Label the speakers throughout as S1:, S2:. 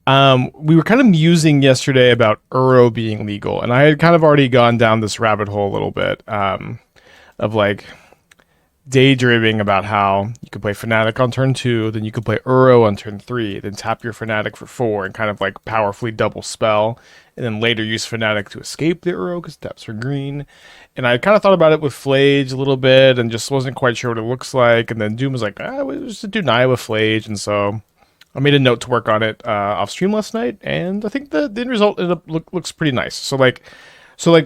S1: We were kind of musing yesterday about Uro being legal, and I had kind of already gone down this rabbit hole a little bit of like daydreaming about how you could play Fanatic on turn 2, then you could play Uro on turn 3, then tap your Fanatic for 4 and kind of like powerfully double spell, and then later use Fanatic to escape the Uro because taps for green. And I kind of thought about it with Phlage a little bit and just wasn't quite sure what it looks like. And then Doom was like, we just do Naya with Phlage, and so I made a note to work on it off stream last night, and I think the end result ended up looks pretty nice. So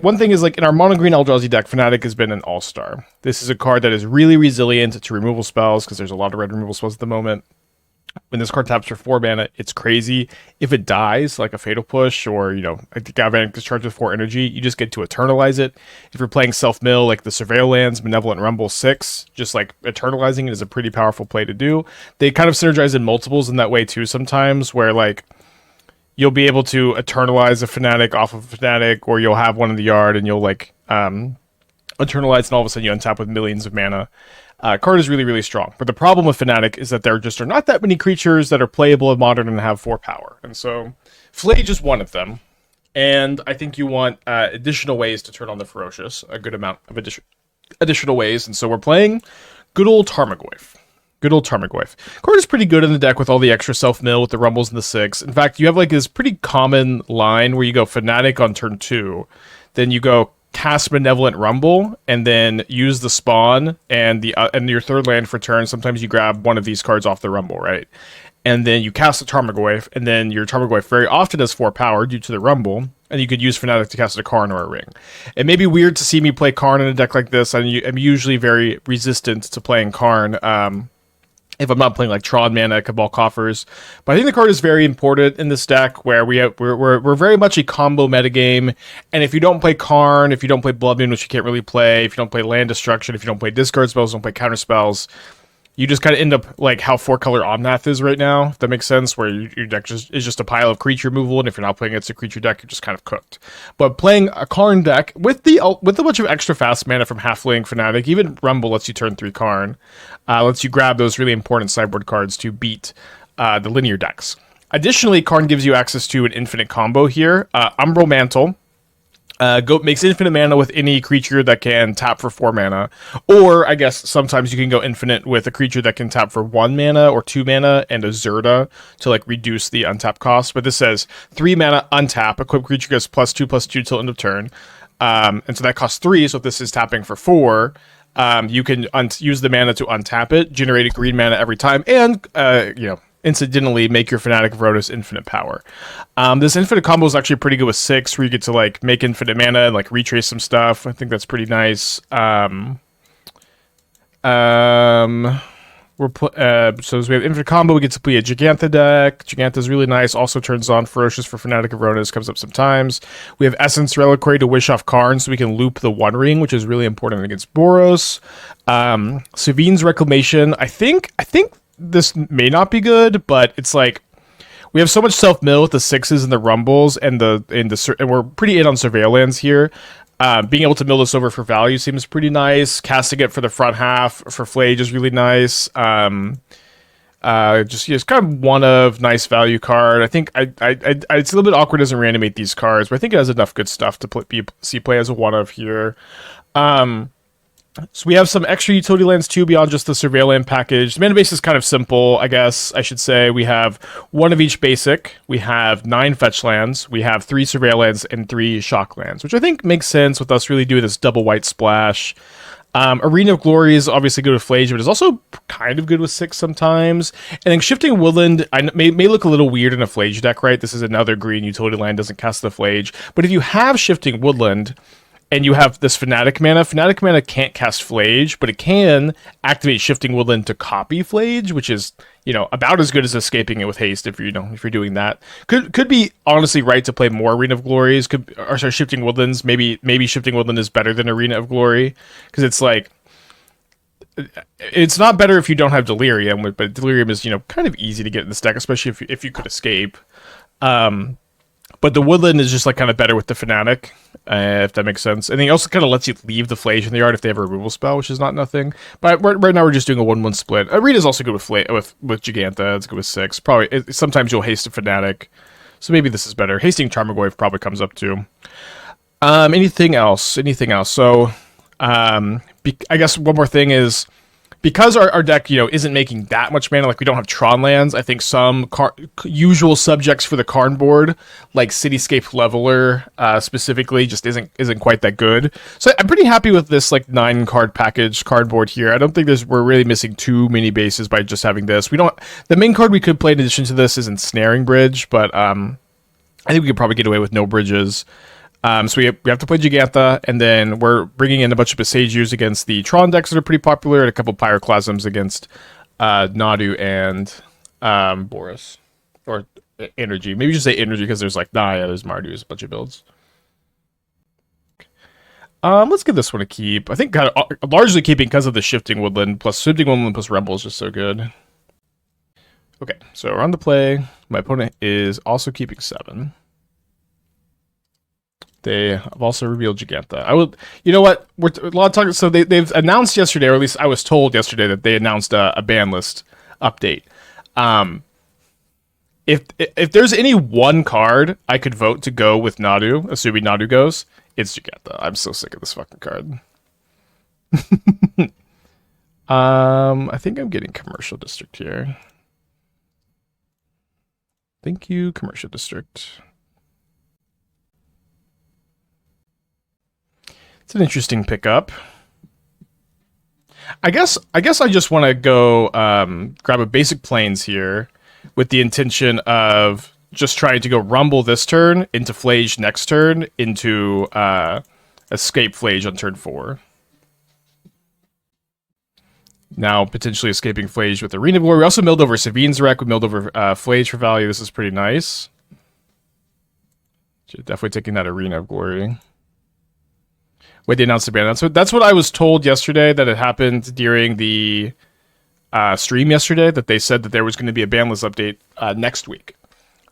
S1: one thing is, like, in our mono green Eldrazi deck, Fanatic has been an all-star. This is a card that is really resilient to removal spells because there's a lot of red removal spells at the moment. When this card taps for 4 mana, it's crazy. If it dies, like a Fatal Push or, a Galvanic Discharge with 4 energy, you just get to eternalize it. If you're playing self-mill, like the Surveil lands, Malevolent Rumble 6, just like eternalizing it is a pretty powerful play to do. They kind of synergize in multiples in that way too sometimes, where like you'll be able to eternalize a Fanatic off of a Fanatic, or you'll have one in the yard and you'll like eternalize, and all of a sudden you untap with millions of mana. Card is really, really strong. But the problem with Fanatic is that there just are not that many creatures that are playable in Modern and have 4 power. And so Phlage is one of them. And I think you want additional ways to turn on the Ferocious, a good amount of additional ways. And so we're playing good old Tarmogoyf. Good old Tarmogoyf. Card is pretty good in the deck with all the extra self-mill with the Rumbles and the 6. In fact, you have like this pretty common line where you go Fanatic on turn 2, then you go cast Malevolent Rumble, and then use the spawn and your third land for turn. Sometimes you grab one of these cards off the Rumble, right? And then you cast a Tarmogoyf, and then your Tarmogoyf very often has 4 power due to the Rumble, and you could use Fanatic to cast a Karn or a Ring. It may be weird to see me play Karn in a deck like this. I'm usually very resistant to playing Karn. If I'm not playing like Tron Mana, Cabal Coffers. But I think the card is very important in this deck, where we're very much a combo metagame. And if you don't play Karn, if you don't play Blood Moon, which you can't really play, if you don't play Land Destruction, if you don't play discard spells, don't play counter spells, you just kind of end up like how 4-color Omnath is right now, if that makes sense, where your deck is just a pile of creature removal, and if you're not playing against a creature deck, you're just kind of cooked. But playing a Karn deck with a bunch of extra fast mana from Halfling, Fanatic, even Rumble lets you turn 3 Karn, lets you grab those really important sideboard cards to beat the linear decks. Additionally, Karn gives you access to an infinite combo here. Umbral Mantle makes infinite mana with any creature that can tap for 4 mana. Or, I guess, sometimes you can go infinite with a creature that can tap for 1 mana or 2 mana and a Zerda to, like, reduce the untap cost. But this says 3 mana, untap, equipped creature gets +2/+2 till end of turn. And so that costs 3, so if this is tapping for 4, you can use the mana to untap it, generate a green mana every time, and, incidentally make your Fanatic of Rhonas infinite power. This infinite combo is actually pretty good with 6, where you get to like make infinite mana and like retrace some stuff. I think that's pretty nice. So as we have infinite combo, we get to play a Giganta deck. Giganta is really nice. Also turns on Ferocious for Fanatic of Rhonas, comes up sometimes. We have Essence Reliquary to wish off Karn, so we can loop the One Ring, which is really important against Boros. Sevinne's Reclamation. I think this may not be good, but it's like we have so much self-mill with the 6s and the Rumbles and we're pretty in on Surveillance here. Being able to mill this over for value seems pretty nice. Casting it for the front half for Phlage is really nice. Just kind of one of nice value card. I think it's a little bit awkward it doesn't reanimate these cards, but I think it has enough good stuff to see play as a one of here. So we have some extra utility lands too beyond just the Surveillance package. The mana base is kind of simple, I guess I should say. We have 1 of each basic. We have 9 fetch lands. We have 3 Surveillance and 3 shock lands, which I think makes sense with us really doing this double white splash. Arena of Glory is obviously good with Phlage, but it's also kind of good with 6 sometimes. And then Shifting Woodland may look a little weird in a Phlage deck, right? This is another green utility land, doesn't cast the Phlage. But if you have Shifting Woodland and you have this Fanatic mana can't cast Phlage, but it can activate Shifting Woodland to copy Phlage, which is, about as good as escaping it with haste if you're doing that. Could be honestly right to play more Arena of Glories, Shifting Woodlands. Maybe Shifting Woodland is better than Arena of Glory, because it's like, it's not better if you don't have Delirium, but Delirium is, kind of easy to get in this deck, especially if you could escape. But the Woodland is just like kind of better with the Fanatic, if that makes sense. And it also kind of lets you leave the Phlage in the yard if they have a removal spell, which is not nothing. But right now we're just doing a 1/1 split. Arena's also good with Giganta. It's good with 6. Probably sometimes you'll haste a Fanatic. So maybe this is better. Hasting Tarmogoyf probably comes up too. Anything else? Anything else? So, I guess one more thing is, because our deck, isn't making that much mana, like we don't have Tron lands, I think some usual subjects for the Karn board, like Cityscape Leveler, specifically, just isn't quite that good. So I'm pretty happy with this, like, 9-card package card board here. I don't think we're really missing too many bases by just having this. The main card we could play in addition to this is Ensnaring Bridge, but, I think we could probably get away with no bridges. So we have to play Gigantha, and then we're bringing in a bunch of Boseijus against the Tron decks that are pretty popular, and a couple Pyroclasms against Nadu and Boros. Or Energy. Maybe just say Energy, because there's like Naya, there's Mardu, there's a bunch of builds. Let's give this one a keep. I think largely keeping because of the Shifting Woodland, plus Shifting Woodland plus Rumble is just so good. Okay, so we're on the play. My opponent is also keeping 7. They have also revealed Gigantha. You know what? We're a lot of talking. So they've announced yesterday, or at least I was told yesterday, that they announced a ban list update. If there's any one card I could vote to go with Nadu, assuming Nadu goes, it's Gigantha. I'm so sick of this fucking card. I think I'm getting Commercial District here. Thank you, Commercial District. It's an interesting pickup. I guess I just want to go grab a basic plains here with the intention of just trying to go Rumble this turn, into Phlage next turn, into Escape Phlage on turn 4. Now potentially escaping Phlage with Arena of Glory. We also milled over Sevinne's Wreck. We milled over Phlage for value. This is pretty nice. Definitely taking that Arena of Glory. Wait, they announced the ban. That's what I was told yesterday, that it happened during the stream yesterday, that they said that there was going to be a ban list update next week.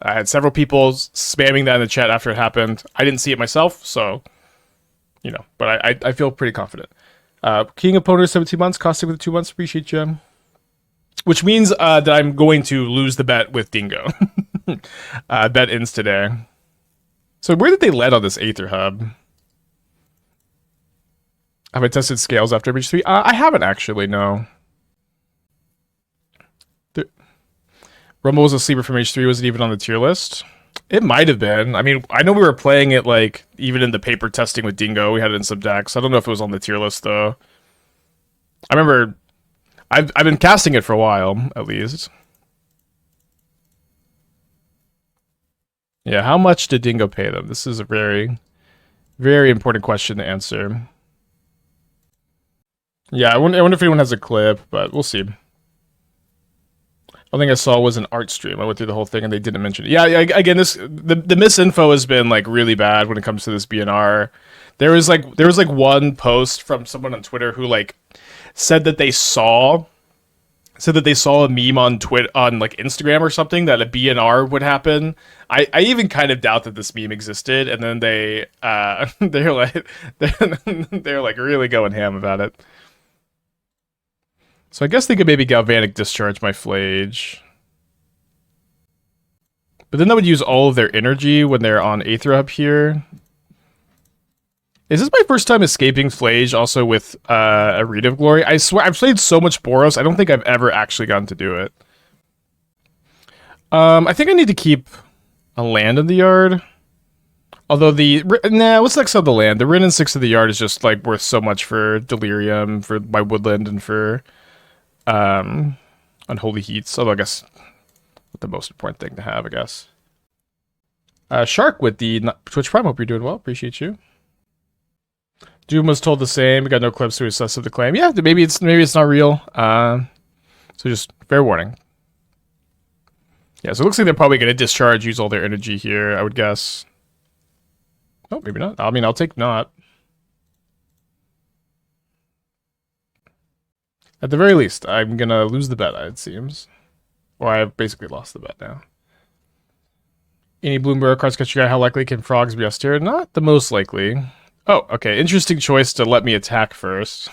S1: I had several people spamming that in the chat after it happened. I didn't see it myself, so, but I feel pretty confident. King opponent 17 months, costing with 2 months, appreciate you. Which means that I'm going to lose the bet with Dingo. Bet ends today. So where did they lead on this Aether Hub? Have I tested scales after MH3? I haven't actually, no. Rumble was a sleeper from MH3. Was it even on the tier list? It might have been. I mean, I know we were playing it, like, even in the paper testing with Dingo. We had it in some decks. I don't know if it was on the tier list, though. I remember... I've been casting it for a while, at least. Yeah, how much did Dingo pay them? This is a very, very important question to answer. Yeah, I wonder if anyone has a clip, but we'll see. One thing I saw was an art stream. I went through the whole thing and they didn't mention it. Yeah, again, the misinfo has been like really bad when it comes to this BNR. There was like one post from someone on Twitter who like said that they saw a meme on Twitter, on like Instagram or something, that a BNR would happen. I even kind of doubt that this meme existed, and then they're like really going ham about it. So I guess they could maybe Galvanic Discharge my Phlage. But then that would use all of their energy when they're on Aether Hub here. Is this my first time escaping Phlage also with Arena of Glory? I swear, I've played so much Boros, I don't think I've ever actually gotten to do it. I think I need to keep a land in the yard. Although what's next on the land? The Wrenn and Six of the yard is just like worth so much for Delirium, for my Woodland, and for Unholy Heats. Although I guess the most important thing to have, I guess. Shark with the Twitch Prime. Hope you're doing well. Appreciate you. Doom was told the same. We got no clips to assess of the claim. Yeah, maybe it's not real. So just fair warning. Yeah, so it looks like they're probably going to discharge, use all their energy here, I would guess. Oh, maybe not. I mean, I'll take not. At the very least, I'm going to lose the bet, it seems. Or I've basically lost the bet now. Any Bloomberg cards catch your guy? How likely can frogs be austere? Not the most likely. Oh, okay. Interesting choice to let me attack first.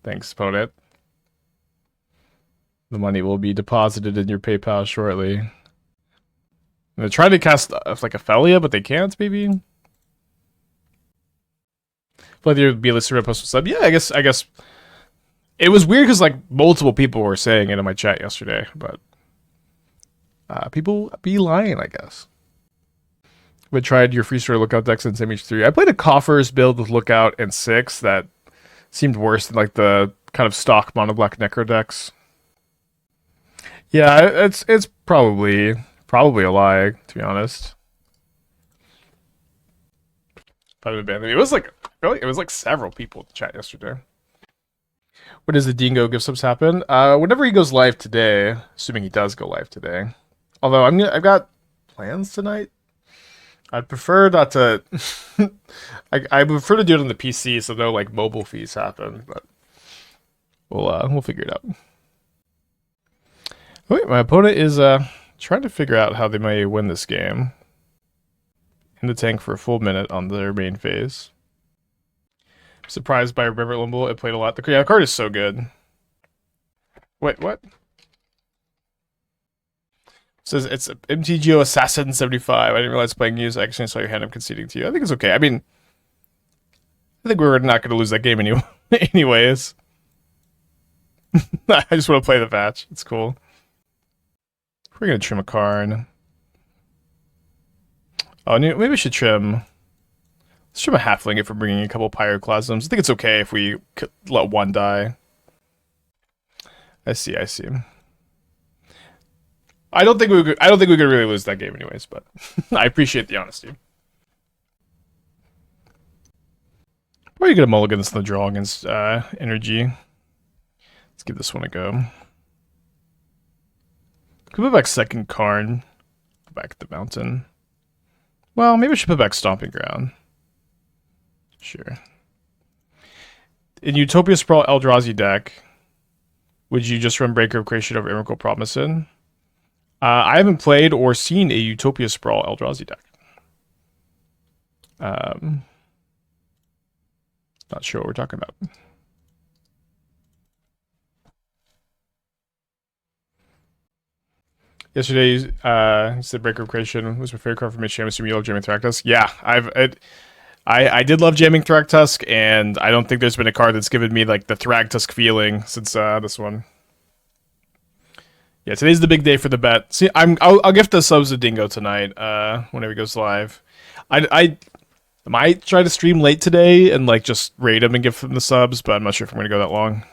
S1: Thanks, opponent. The money will be deposited in your PayPal shortly. They're trying to cast like Ophelia, but they can't. Maybe. Whether you'd be listed post sub, yeah, I guess it was weird because like multiple people were saying it in my chat yesterday, but people be lying, I guess. But tried your free story lookout deck since MH3. I played a coffers build with lookout and 6 that seemed worse than like the kind of stock mono black necro decks. Yeah, it's probably a lie, to be honest. It was like really, it was like several people in the chat yesterday. When does the Dingo gift subs happen? Whenever he goes live today, assuming he does go live today. Although I've got plans tonight. I'd prefer not to. I prefer to do it on the PC so no like mobile fees happen. But we'll figure it out. Wait, my opponent is trying to figure out how they may win this game. In the tank for a full minute on their main phase. Surprised by Malevolent Rumble. It played a lot. The card is so good. Wait, what? Says it's MTGO Assassin 75. I didn't realize playing news. I actually saw your hand. I'm conceding to you. I think it's okay. I mean, I think we were not going to lose that game anyways. I just want to play the match. It's cool. We're going to trim a Karn. Oh, maybe we should trim. Let's trim a Halfling if we're bringing a couple Pyroclasms. I think it's okay if we let one die. I see. I don't think we could really lose that game anyways, but I appreciate the honesty. Probably get a mulligan in the draw against energy. Let's give this one a go. Could put back second Karn. Back at the mountain. Well, maybe I should put back Stomping Ground. Sure. In Utopia Sprawl Eldrazi deck, would you just run Breaker of Creation over Emrakul Promisin? I haven't played or seen a Utopia Sprawl Eldrazi deck. Not sure what we're talking about. Yesterday, you said Breaker of Creation was my favorite card from Mitch. I'm assuming you love Jamming Thragtusk. Yeah, I did love Jamming Thragtusk, and I don't think there's been a card that's given me like the Thragtusk feeling since this one. Yeah, today's the big day for the bet. See, I'll gift the subs to Dingo tonight. Whenever he goes live, I might try to stream late today and like just raid him and give him the subs, but I'm not sure if I'm gonna go that long.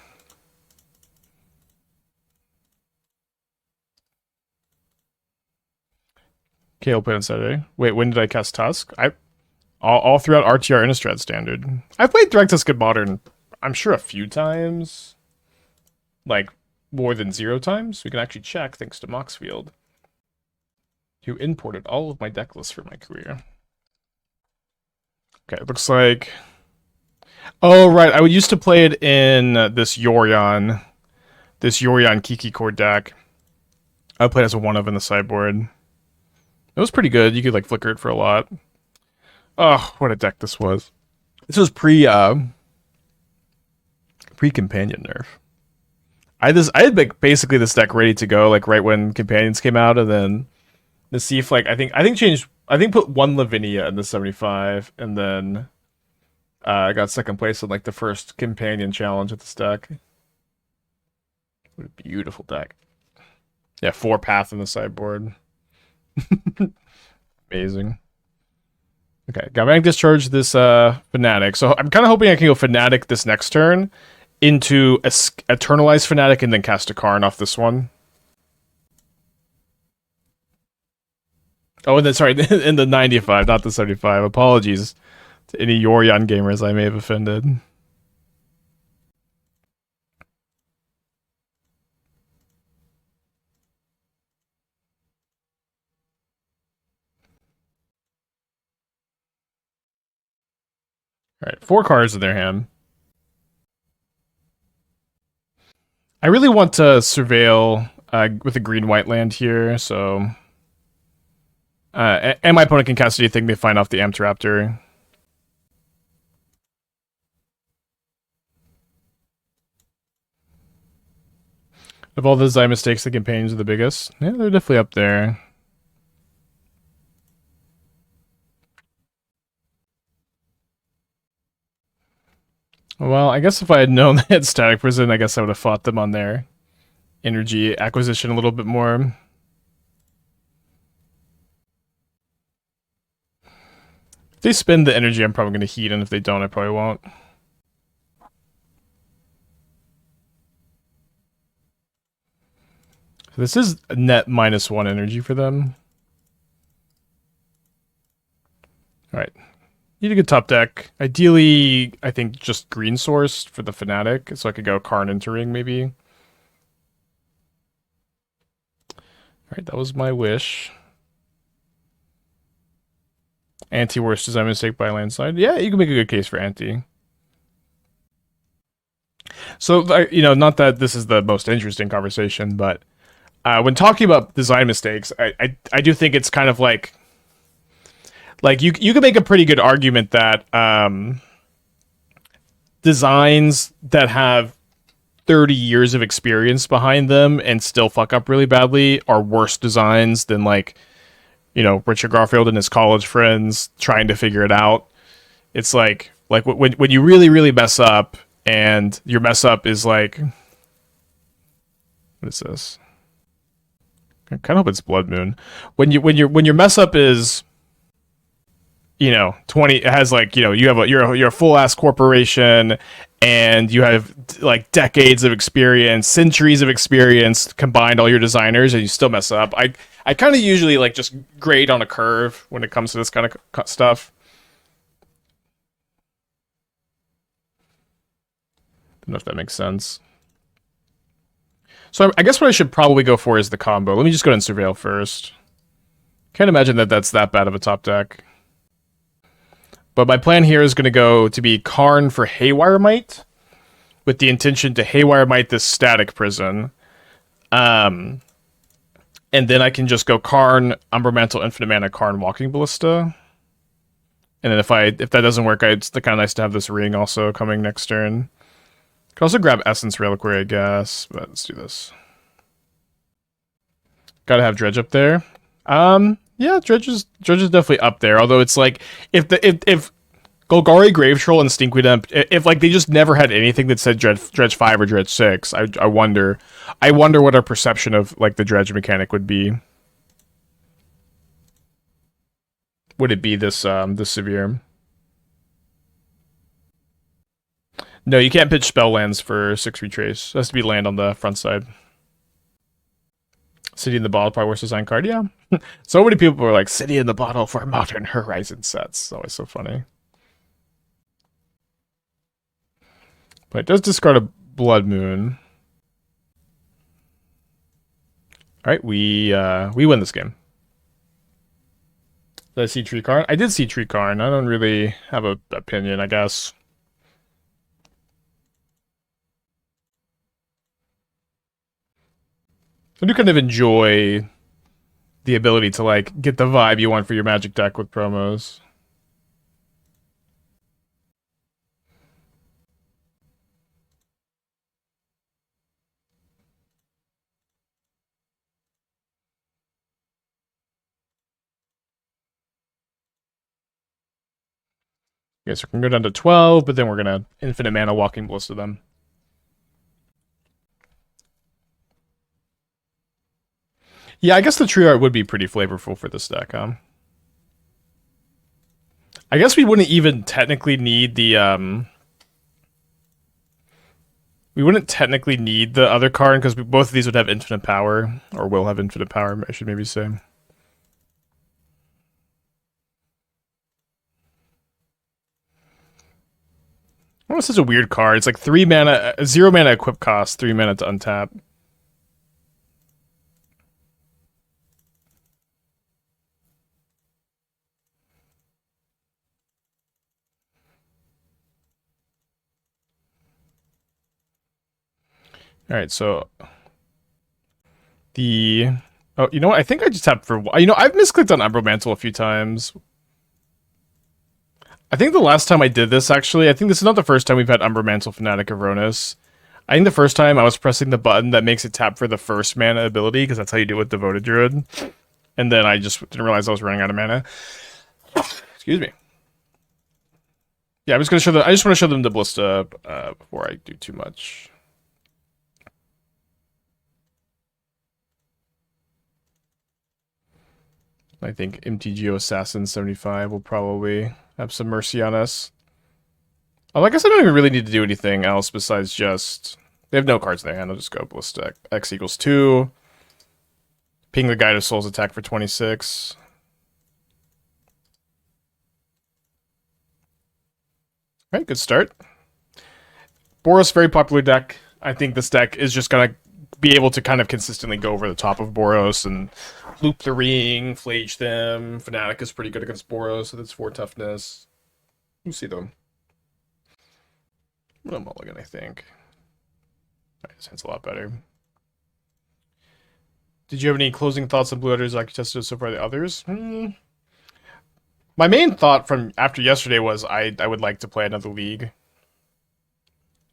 S1: Okay, I'll play on Saturday. Wait, when did I cast Tusk? All throughout RTR Innistrad Standard. I've played Thragtusk in Modern, I'm sure a few times. Like, more than 0 times. We can actually check, thanks to Moxfield, who imported all of my deck lists for my career. Okay, it looks like... Oh, right, I used to play it in this Yorion Kiki Core deck. I played as a 1-of in the sideboard. It was pretty good. You could, like, flicker it for a lot. Oh, what a deck this was. This was pre-companion nerf. I had like basically this deck ready to go like right when companions came out, and then the Seaf like I think put one Lavinia in the 75, and then I got second place in like the first companion challenge with this deck. What a beautiful deck. Yeah, 4 path in the sideboard. Amazing. Okay, Galvanic Discharge this Fanatic. So I'm kind of hoping I can go Fanatic this next turn into Eternalize Fanatic and then cast a Karn off this one. Oh, and then, sorry, in the 95, not the 75. Apologies to any Yorion gamers I may have offended. Alright, 4 cards in their hand. I really want to surveil with a green-white land here, so... and my opponent can cast anything they find off the Amped Raptor. Of all the design mistakes, the companions are the biggest. Yeah, they're definitely up there. Well, I guess if I had known they had Static Prison, I guess I would have fought them on their energy acquisition a little bit more. If they spend the energy, I'm probably going to heat, and if they don't, I probably won't. So this is a net -1 energy for them. Alright. Need a good top deck. Ideally, I think just green sourced for the Fanatic, so I could go Karn into Ring, maybe. Alright, that was my wish. Anti-worst design mistake by landslide. Yeah, you can make a good case for anti. So, you know, not that this is the most interesting conversation, but when talking about design mistakes, I do think it's kind of like you can make a pretty good argument that designs that have 30 years of experience behind them and still fuck up really badly are worse designs than, like, you know, Richard Garfield and his college friends trying to figure it out. It's like when you really mess up, and your mess up is like, what is this? I kind of hope it's Blood Moon. When your mess up is, you know, 20, it has, like, you know, you're a full ass corporation, and you have like decades of experience, centuries of experience combined, all your designers, and you still mess up. I kind of usually like just grade on a curve when it comes to this kind of stuff. Don't know if that makes sense. So I guess what I should probably go for is the combo. Let me just go ahead and Surveil first. Can't imagine that that's that bad of a top deck. But my plan here is going to go to be Karn for Haywire Mite, with the intention to Haywire Mite this Static Prison. And then I can just go Karn, Umbral Mantle, Infinite Mana, Karn, Walking Ballista. And then if that doesn't work, it's kind of nice to have this Ring also coming next turn. Could also grab Essence Reliquary, I guess, but let's do this. Gotta have Dredge up there. Yeah, Dredge is definitely up there. Although it's like, if Golgari, Grave Troll, and Stinkweed Imp, if like they just never had anything that said Dredge 5 or Dredge 6, I wonder what our perception of like the Dredge mechanic would be. Would it be this severe? No, you can't pitch spell lands for 6 Retrace. It has to be land on the front side. City in the Bottle, probably worst design card, yeah. So many people were like, City in the Bottle for Modern Horizon sets. It's always so funny. But it does discard a Blood Moon. Alright, we win this game. Did I see Tree Karn? I did see Tree Karn. I don't really have an opinion, I guess. I do kind of enjoy the ability to, like, get the vibe you want for your Magic deck with promos. Okay, so we're going to go down to 12, but then we're going to Infinite Mana Walking Ballista them. Yeah, I guess the tree art would be pretty flavorful for this deck, huh? I guess we wouldn't even technically need the, we wouldn't technically need the other Karn, because both of these would have infinite power, or will have infinite power, I should maybe say. Oh, it's such a weird card. It's like 3 mana, 0 mana equip cost, 3 mana to untap. Alright, so oh, you know what? I think I just tapped for, you know, I've misclicked on Umbral Mantle a few times. I think the last time I did this, actually, I think this is not the first time we've had Umbral Mantle Fanatic of Rhonas. I think the first time I was pressing the button that makes it tap for the first mana ability, because that's how you do it with Devoted Druid. And then I just didn't realize I was running out of mana. Excuse me. Yeah, I'm just gonna show them. I just want to show them the Ballista before I do too much. I think MTGO Assassin 75 will probably have some mercy on us. Oh, I guess I don't even really need to do anything else besides just... They have no cards in their hand. I'll just go Ballista. X equals 2. Ping the Guide of Souls attack for 26. Alright, good start. Boros, very popular deck. I think this deck is just going to be able to kind of consistently go over the top of Boros and loop the ring, Phlage them. Fanatic is pretty good against Boros, so that's 4 toughness. We'll see them. A mulligan, I think. Alright, this hand's a lot better. Did you have any closing thoughts on Blue Others like you tested so far the others? My main thought from after yesterday was I would like to play another league.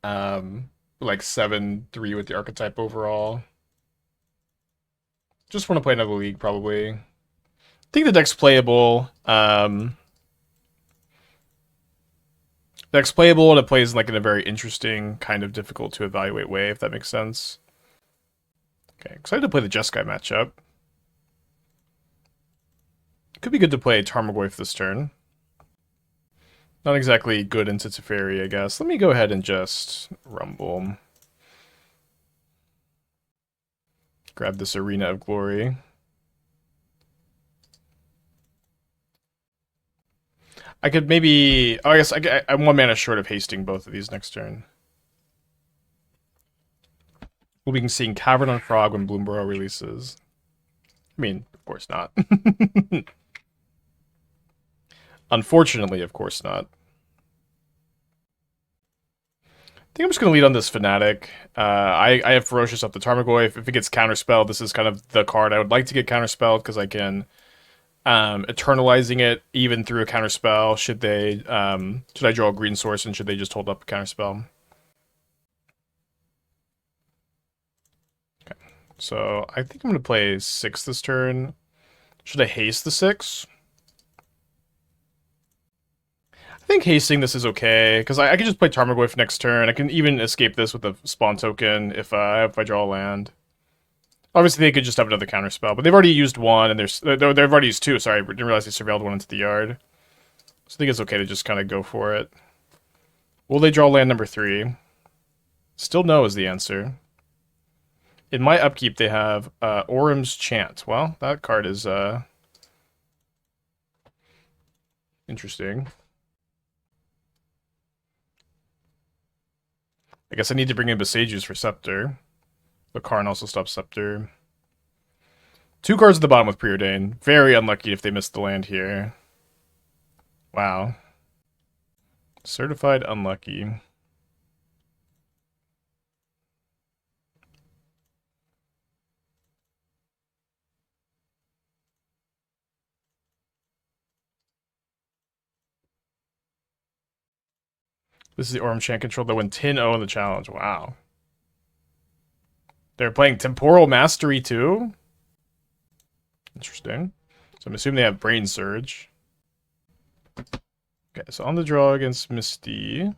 S1: Like 7-3 with the archetype overall. Just want to play another league, probably. I think the deck's playable. The deck's playable and it plays like in a very interesting, kind of difficult to evaluate way, if that makes sense. Okay, excited to play the Jeskai matchup. Could be good to play Tarmogoyf this turn. Not exactly good into Teferi, I guess. Let me go ahead and just rumble. Grab this Arena of Glory. I could maybe... Oh, I guess I'm 1 mana short of hasting both of these next turn. We'll be seeing Cavern on Frog when Bloomburrow releases. I mean, of course not. Unfortunately, of course not. I think I'm just going to lead on this Fanatic. I have Ferocious up the Tarmogoyf. If it gets Counterspelled, this is kind of the card I would like to get Counterspelled, because I can Eternalizing it even through a Counterspell. Should I draw a green source, and should they just hold up a Counterspell? Okay, so I think I'm going to play 6 this turn. Should I haste the 6? I think hasting this is okay, because I can just play Tarmogoyf next turn. I can even escape this with a spawn token if I draw a land. Obviously, they could just have another counterspell, but they've already used 1, and they've already used 2. Sorry, I didn't realize they surveilled 1 into the yard. So I think it's okay to just kind of go for it. Will they draw land number 3? Still no is the answer. In my upkeep, they have Orym's Chant. Well, that card is interesting. I guess I need to bring in Boseiju's for Scepter. But Karn also stops Scepter. 2 cards at the bottom with Preordain. Very unlucky if they missed the land here. Wow. Certified unlucky. This is the Orym Chant control that went 10-0 in the challenge. Wow. They're playing Temporal Mastery too? Interesting. So I'm assuming they have Brain Surge. Okay, so on the draw against Misty. I'm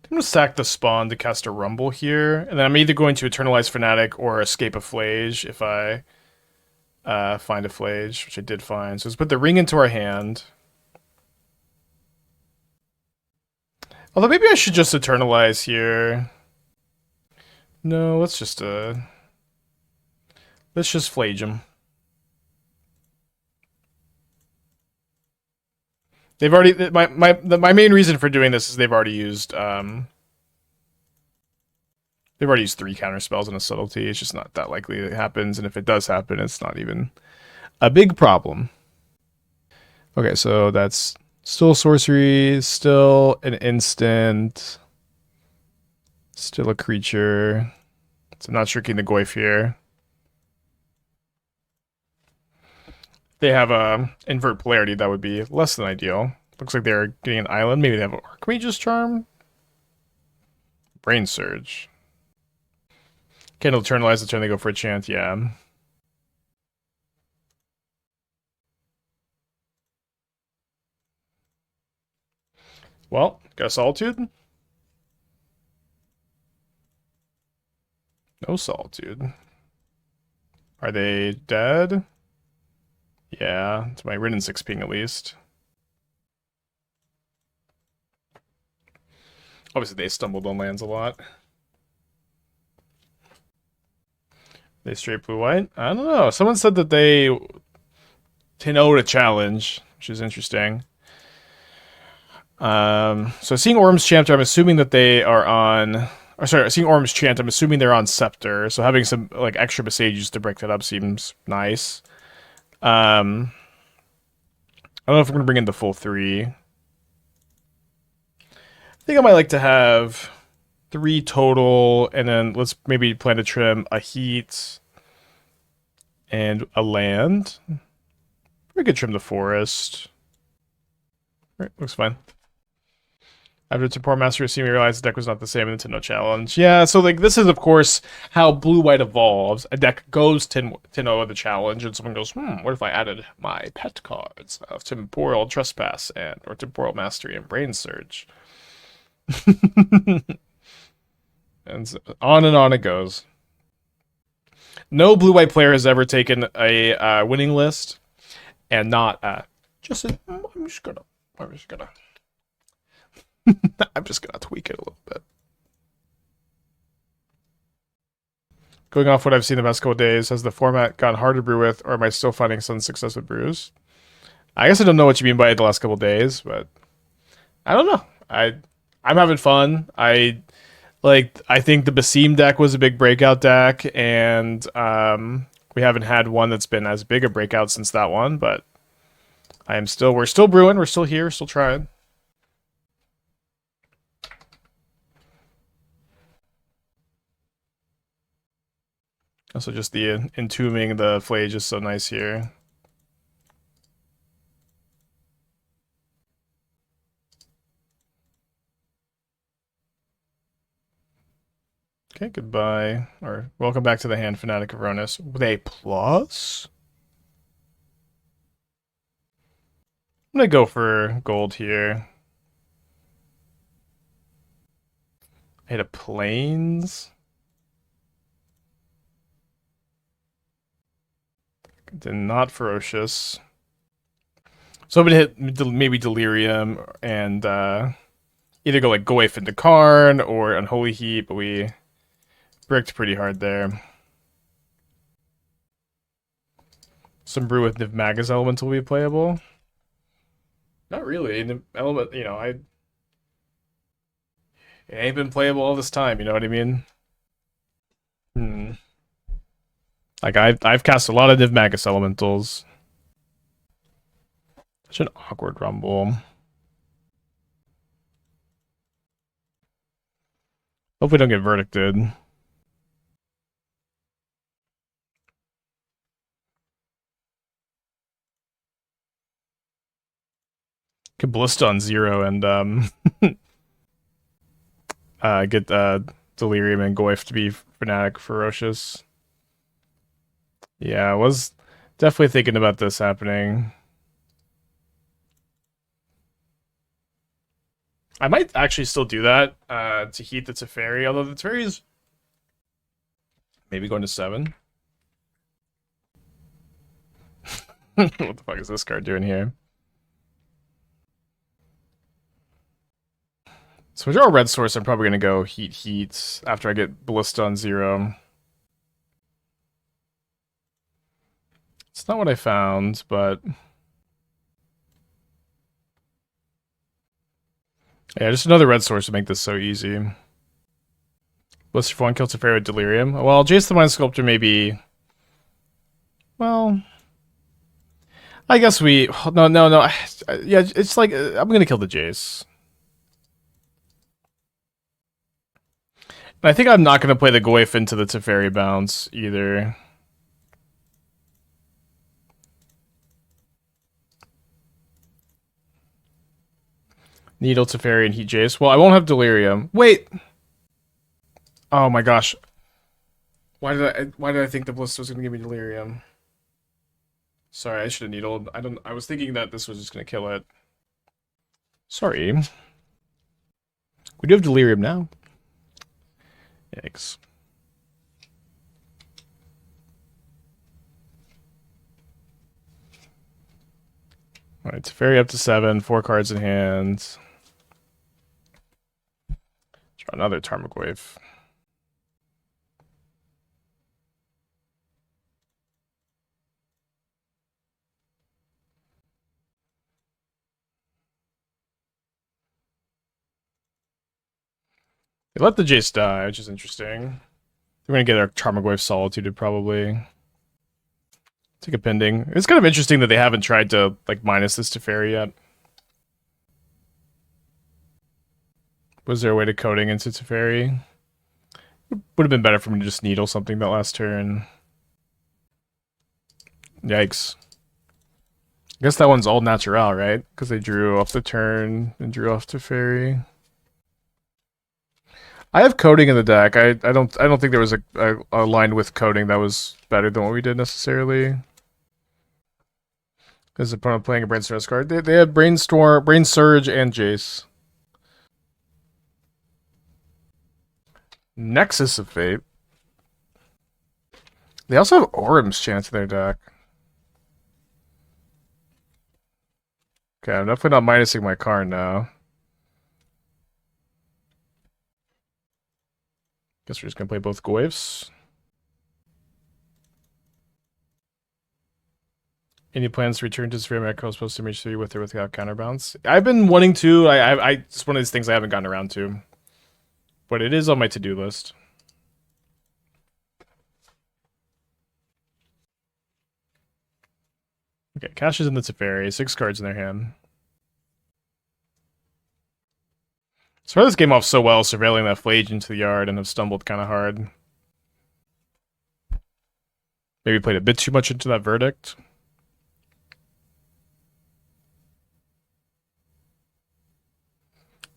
S1: going to sack the Spawn to cast a Rumble here. And then I'm either going to Eternalize Fanatic or escape a Phlage if I find a Phlage, which I did find. So let's put the ring into our hand. Although maybe I should just Eternalize here. No, let's just Phlage him. They've already my main reason for doing this is they've already used 3 counterspells and a subtlety. It's just not that likely it happens, and if it does happen, it's not even a big problem. Okay, so that's still sorcery, still an instant, still a creature. So I'm not shirking the Goyf here. They have a invert polarity, that would be less than ideal. Looks like they're getting an island. Maybe they have an Archmage's Charm? Brain Surge. Can Eternalize the turn they go for a chant, yeah. Well, got a Solitude? No Solitude. Are they dead? Yeah, it's my Wrenn and Six ping at least. Obviously, they stumbled on lands a lot. They straight blue-white? I don't know. Someone said that they 10-0'd a challenge, which is interesting. So seeing Orm's Chant, I'm assuming that they are on... Or sorry, seeing Orm's Chant, I'm assuming they're on Scepter. So having some like extra Boseijus to break that up seems nice. I don't know if we're going to bring in the full 3. I think I might like to have 3 total, and then let's maybe plan to trim a Heat and a land. We could trim the Forest. Right, looks fine. After Tempora Master Racing, we realized the deck was not the same in the Nintendo Challenge. Yeah, so like this is of course how blue-white evolves. A deck goes 10-0 the challenge, and someone goes, what if I added my pet cards of Temporal Trespass and or Temporal Mastery and Brain Surge? And so on it goes. No blue-white player has ever taken a winning list and not just said, I'm just gonna I'm just gonna tweak it a little bit. Going off what I've seen the past couple of days, has the format gotten hard to brew with, or am I still finding some success with brews? I guess I don't know what you mean by the last couple of days, but I don't know. I'm having fun. I think the Basim deck was a big breakout deck, and we haven't had one that's been as big a breakout since that one, but we're still brewing, we're still here, still trying. Also, just the entombing the Phlage is so nice here. Okay, goodbye. Or welcome back to the hand, Fanatic of Rhonas. With a plus? I'm gonna go for gold here. I hit a plains. Then not ferocious. So I'm gonna hit maybe Delirium and either go like Goyf into Karn or Unholy Heat, but we bricked pretty hard there. Some brew with Niv Magus Element will be playable. Not really. Niv Element, it ain't been playable all this time. You know what I mean? Like I've cast a lot of Niv Magus Elementals. Such an awkward rumble. Hope we don't get verdicted. Could Ballista on 0 and get Delirium and Goyf to be Fanatic Ferocious. Yeah, I was definitely thinking about this happening. I might actually still do that to Heat the Teferi, although the Teferi is maybe going to 7. What the fuck is this card doing here? So if I draw a red source, I'm probably going to go Heat after I get Ballista on 0. It's not what I found, but... yeah, just another red source to make this so easy. Blister for 1, kill Teferi with Delirium. Well, Jace the Mind Sculptor maybe... well... I guess we... No. Yeah, it's like... I'm gonna kill the Jace. And I think I'm not gonna play the Goyf into the Teferi bounce, either. Needle, Teferi, and Heat Jace. Well, I won't have Delirium. Wait! Oh my gosh. Why did I think the Ballista was gonna give me Delirium? Sorry, I should have needled. I was thinking that this was just gonna kill it. Sorry. We do have Delirium now. Yikes. Alright, Teferi up to 7, 4 cards in hand. Draw another Tarmogoyf. They let the Jace die, which is interesting. We're gonna get our Tarmogoyf Solitude probably. Take a pending. It's kind of interesting that they haven't tried to like minus this Teferi yet. Was there a way to coding into Teferi? Would have been better for me to just needle something that last turn. Yikes. I guess that one's all natural, right? Because they drew off the turn and drew off Teferi. I have coding in the deck. I don't think there was a line with coding that was better than what we did necessarily. Because the opponent playing a Brainstorm card. They had Brainstorm, Brain Surge, and Jace. Nexus of Fate. They also have Orym's Chance in their deck. Okay, I'm definitely not minusing my Karn now. Guess we're just gonna play both Goyfs. Any plans to return to Sevinne Macro supposed to MH3 with or without counterbalance? I've been wanting to. It's one of these things I haven't gotten around to. But it is on my to-do list. Okay, Cash is in the Teferi, 6 cards in their hand. Started this game off so well, surveilling that Phlage into the yard, and have stumbled kind of hard. Maybe played a bit too much into that verdict.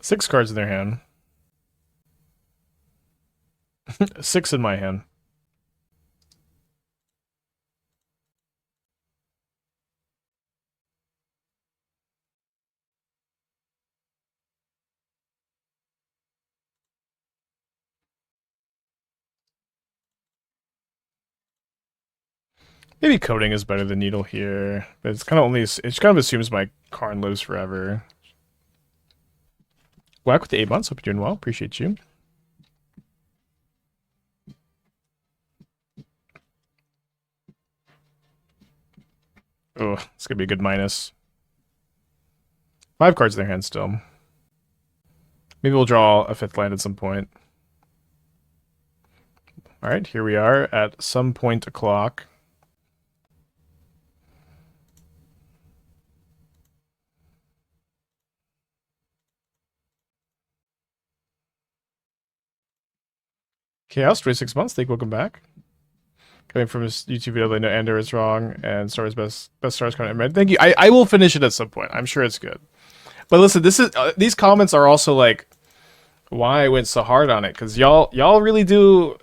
S1: Six cards in their hand. 6 in my hand. Maybe coding is better than needle here, but it's kind of only, it kind of assumes my Karn lives forever. Whack with the 8 months, hope you're doing well, appreciate you. Oh, it's gonna be a good minus. 5 cards in their hand still. Maybe we'll draw a 5th land at some point. Alright, here we are at some point o'clock. Chaos, 26 months, thank you, welcome back. Coming from his YouTube video, they know Ender is wrong, and Star Wars best stars card in red. Thank you. I will finish it at some point. I'm sure it's good. But listen, this is these comments are also like why I went so hard on it, because y'all really do.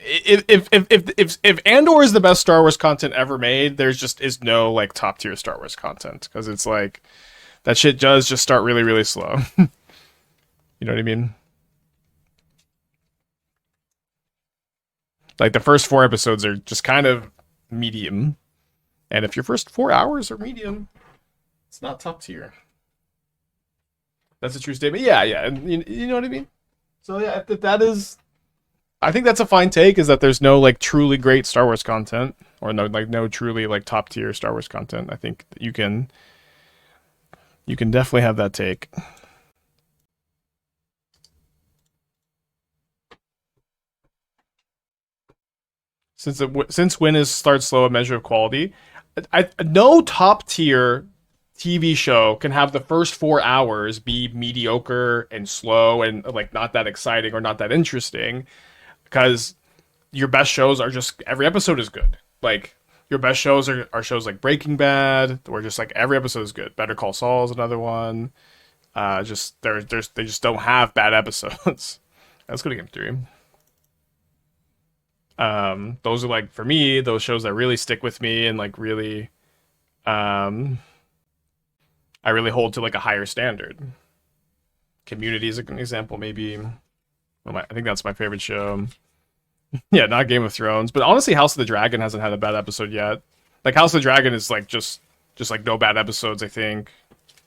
S1: If Andor is the best Star Wars content ever made, there's just is no like top tier Star Wars content, because it's like that shit does just start really, really slow. You know what I mean? Like the first 4 episodes are just kind of medium, and if your first 4 hours are medium, it's not top tier. That's a true statement. Yeah, and you know what I mean. So yeah, that is. I think that's a fine take. Is that there's no like truly great Star Wars content, or no truly like top tier Star Wars content. I think that you can definitely have that take. Since when starts slow a measure of quality? No top tier TV show can have the first 4 hours be mediocre and slow and like not that exciting or not that interesting, because your best shows are just every episode is good. Like your best shows are shows like Breaking Bad, where just like every episode is good. Better Call Saul is another one. They just don't have bad episodes. Let's go to Game 3. Those are like, for me, those shows that really stick with me and like really, I really hold to like a higher standard. Community is an example, maybe. I think that's my favorite show. Yeah, not Game of Thrones, but honestly, House of the Dragon hasn't had a bad episode yet. Like House of the Dragon is like just like no bad episodes. I think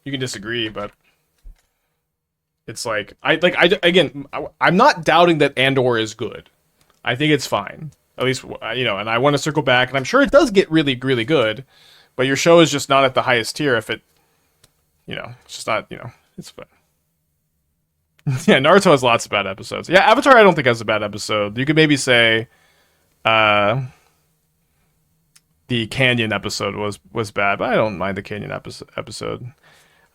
S1: you can disagree, but it's like I'm not doubting that Andor is good. I think it's fine, at least you know. And I want to circle back, and I'm sure it does get really really good, but your show is just not at the highest tier. If it, you know, it's just not, you know, it's fine. Yeah, Naruto has lots of bad episodes. Yeah, Avatar I don't think has a bad episode. You could maybe say the Canyon episode was bad, but I don't mind the Canyon episode. I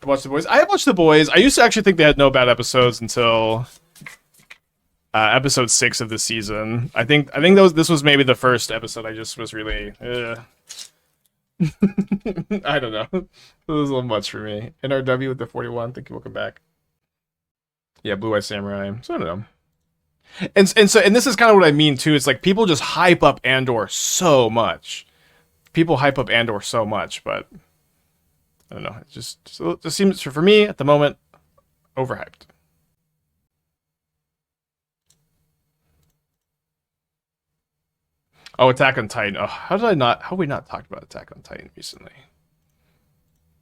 S1: watched The Boys. I watched The Boys. I used to actually think they had no bad episodes until episode 6 of the season. I think this was maybe the first episode I just was really I don't know. It was a little much for me. NRW with the 41. Thank you. Welcome back. Yeah, Blue Eye Samurai. So I don't know. And this is kind of what I mean too. It's like people just hype up Andor so much. People hype up Andor so much, but I don't know. It just seems, for me at the moment, overhyped. Oh, Attack on Titan. Oh, how have we not talked about Attack on Titan recently?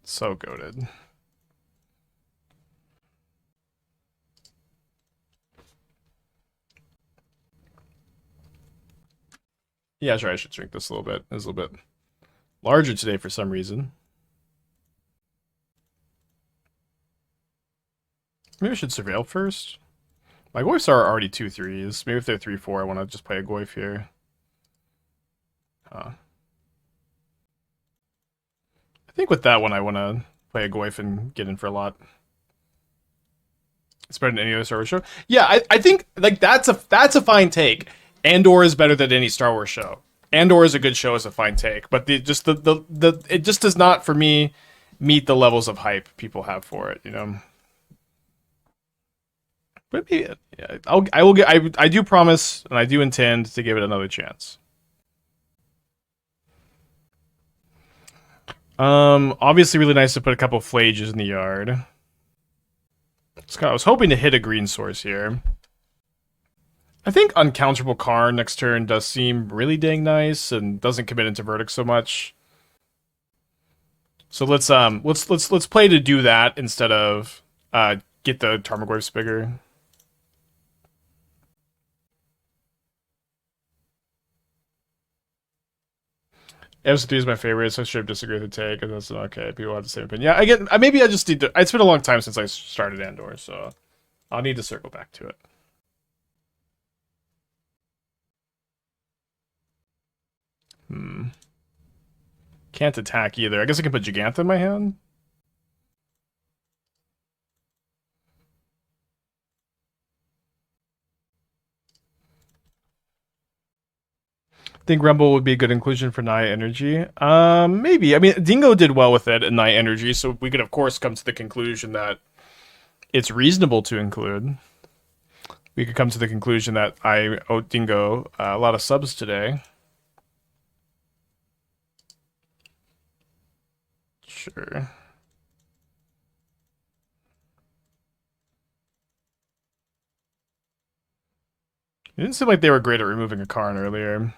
S1: So goated. Yeah, sure, I should drink this a little bit. It's a little bit larger today for some reason. Maybe I should surveil first. My Goyfs are already 2/3s. Maybe if they're 3/4, I want to just play a Goyf here. I think with that one, I want to play a Goyf and get in for a lot. It's better than any other Star Wars show. Yeah, I think like that's a fine take. Andor is better than any Star Wars show. Andor is a good show as a fine take, but it just does not for me meet the levels of hype people have for it, you know. But maybe, yeah, I do promise and I do intend to give it another chance. Obviously really nice to put a couple Phlages in the yard. I was hoping to hit a green source here. I think Uncounterable Karn next turn does seem really dang nice and doesn't commit into Verdict so much. So let's play to do that instead of get the Tarmogoyf bigger. MC3 is my favorite, so I should disagree with the take, and that's okay. People have the same opinion. Yeah, maybe I just need to. It's been a long time since I started Andor, so I'll need to circle back to it. Can't attack either. I guess I can put Gigantha in my hand. Think Rumble would be a good inclusion for Naya Energy. Maybe. I mean, Dingo did well with it in Naya Energy, so we could, of course, come to the conclusion that it's reasonable to include. We could come to the conclusion that I owe Dingo a lot of subs today. Sure. It didn't seem like they were great at removing a Karn earlier.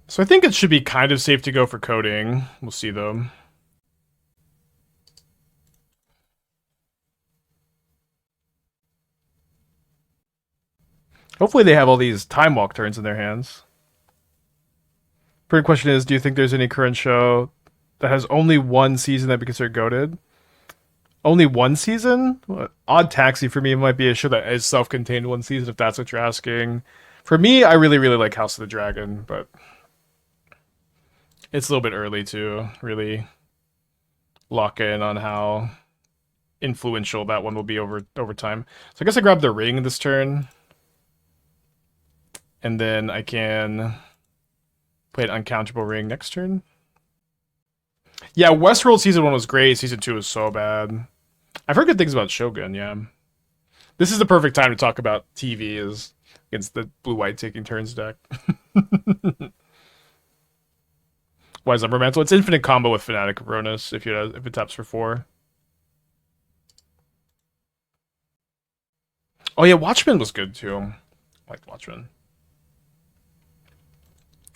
S1: So I think it should be kind of safe to go for coating. We'll see, though. Hopefully they have all these Time Walk turns in their hands. First question is, do you think there's any current show that has only one season that would be considered goated? Only one season? Odd Taxi for me might be a show that is self-contained one season, if that's what you're asking. For me, I really, really like House of the Dragon, but it's a little bit early to really lock in on how influential that one will be over time. So I guess I grab the ring this turn. And then I can play an uncountable ring next turn. Yeah, Westworld Season 1 was great. Season 2 was so bad. I've heard good things about Shogun, yeah. This is the perfect time to talk about TV is against the blue-white taking turns deck. Why is Umbral Mantle? It's infinite combo with Fanatic of Rhonas if it taps for 4. Oh yeah, Watchmen was good too. I liked Watchmen.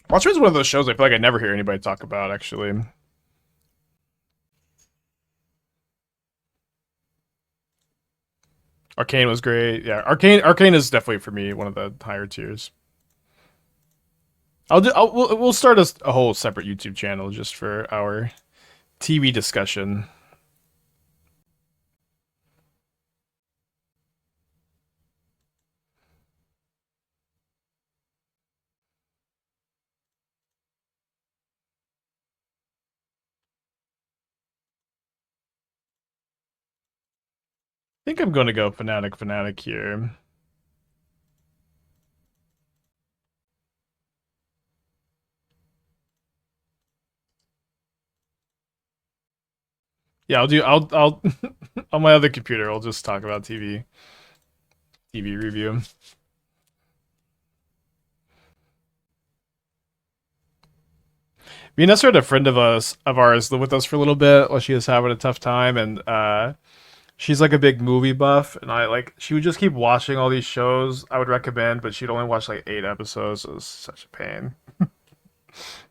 S1: Watchmen's one of those shows I feel like I never hear anybody talk about, actually. Arcane was great. Yeah, Arcane is definitely for me one of the higher tiers. We'll start a whole separate YouTube channel just for our TV discussion. I think I'm going to go Fanatic here. Yeah, I'll on my other computer, I'll just talk about TV review. Vanessa had a friend of ours live with us for a little bit while she was having a tough time, and she's like a big movie buff, and she would just keep watching all these shows I would recommend, but she'd only watch like 8 episodes. It was such a pain.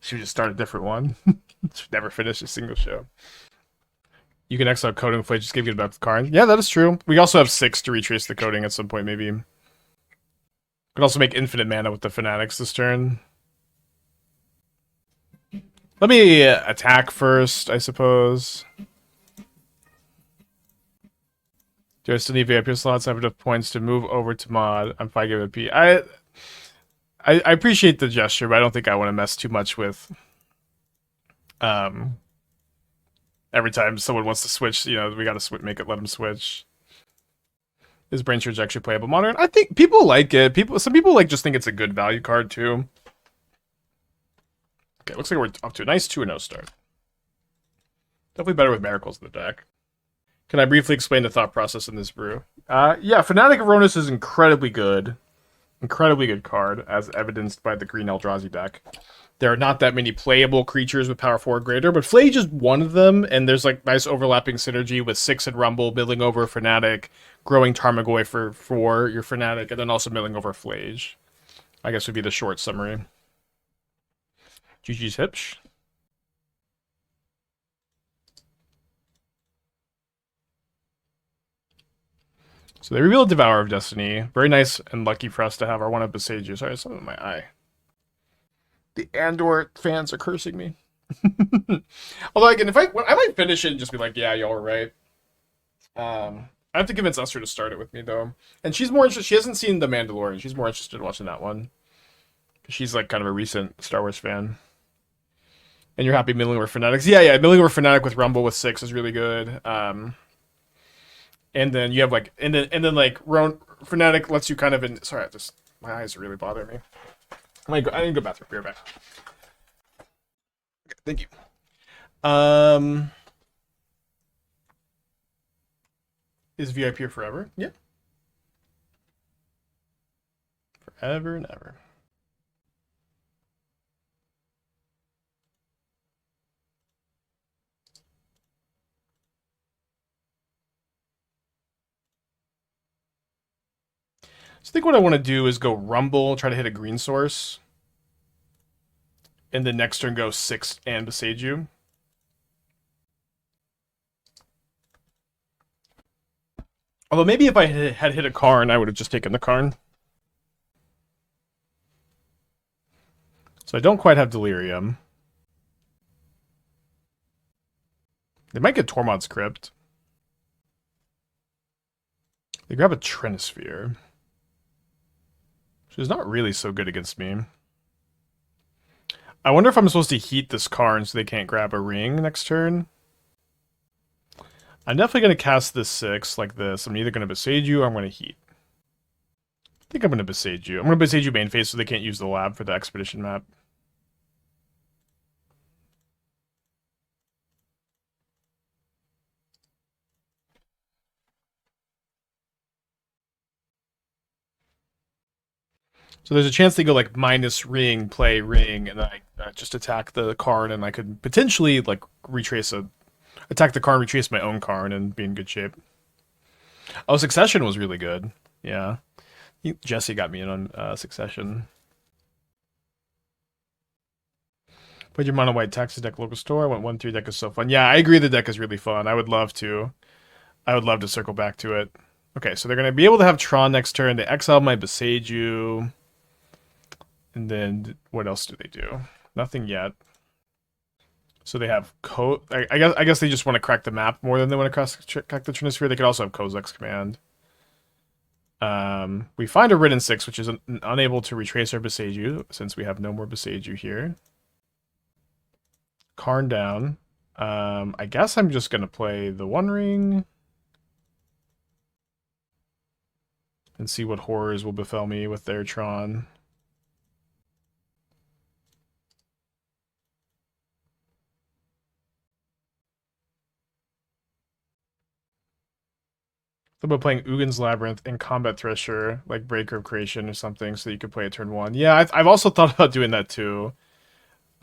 S1: She would just start a different one. She'd never finish a single show. You can exile coding Phlage, just give it back to Karn. Yeah, that is true. We also have 6 to retrace the coding at some point, maybe. We can also make infinite mana with the Fanatics this turn. Let me attack first, I suppose. Do I still need VIP slots? I have enough points to move over to mod. I'm 5 give a P. I appreciate the gesture, but I don't think I want to mess too much with every time someone wants to switch, we gotta let them switch. Is Brain Surge actually playable modern? I think people like it. Some people just think it's a good value card too. Okay, looks like we're off to a nice 2-0 start. Definitely better with Miracles in the deck. Can I briefly explain the thought process in this brew? Yeah, Fanatic of Rhonas is incredibly good. Incredibly good card, as evidenced by the green Eldrazi deck. There are not that many playable creatures with power 4 or greater, but Phlage is one of them, and there's nice overlapping synergy with 6 and Rumble, milling over Fanatic, growing Tarmogoyf for 4, your Fanatic, and then also milling over Phlage. I guess would be the short summary. GG's Hipsh. So they revealed Devourer of Destiny. Very nice and lucky for us to have our one up Boseiju. Sorry, something in my eye. The Andor fans are cursing me. Although again, I might finish it and just be like, yeah, y'all were right. I have to convince Esther to start it with me though, and she's more interested. She hasn't seen The Mandalorian. She's more interested in watching that one. She's kind of a recent Star Wars fan. And you're happy milling over Fanatics? Yeah, milling over Fanatic with Rumble with 6 is really good. And then you have Fanatic lets you kind of sorry, my eyes are really bothering me. I need to go bathroom. Be right back. Okay, thank you. Is VIP here forever? Yeah. Forever and ever. So I think what I want to do is go Rumble, try to hit a green source. And then next turn go 6 and Boseiju. Although maybe if I had hit a Karn, I would have just taken the Karn. So I don't quite have Delirium. They might get Tormod's Crypt. They grab a Trinisphere. Which is not really so good against me. I wonder if I'm supposed to heat this Karn so they can't grab a ring next turn. I'm definitely going to cast this 6 like this. I'm either going to Boseiju or I'm going to heat. I think I'm going to Boseiju. I'm going to Boseiju main phase so they can't use the lab for the expedition map. So there's a chance they go minus ring, play ring, and then I just attack the Karn, and I could potentially like attack the Karn, retrace my own Karn, and be in good shape. Oh, Succession was really good. Yeah, Jesse got me in on Succession. Put your mono white taxes deck local store. I went 1/3 deck is so fun. Yeah, I agree. The deck is really fun. I would love to. I would love to circle back to it. Okay, so they're gonna be able to have Tron next turn. They exile my Boseiju, and then what else do they do? Nothing yet. So they have I guess they just want to crack the map more than they want to crack the Trinisphere. They could also have Kozilek's Command. We find a Wrenn and Six, which is unable to retrace our Boseiju since we have no more Boseiju here. Karn down. I guess I'm just gonna play the One Ring and see what horrors will befell me with their Tron. So about playing Ugin's Labyrinth and Combat Thresher, like Breaker of Creation or something, so you could play a turn 1. Yeah, I've also thought about doing that too.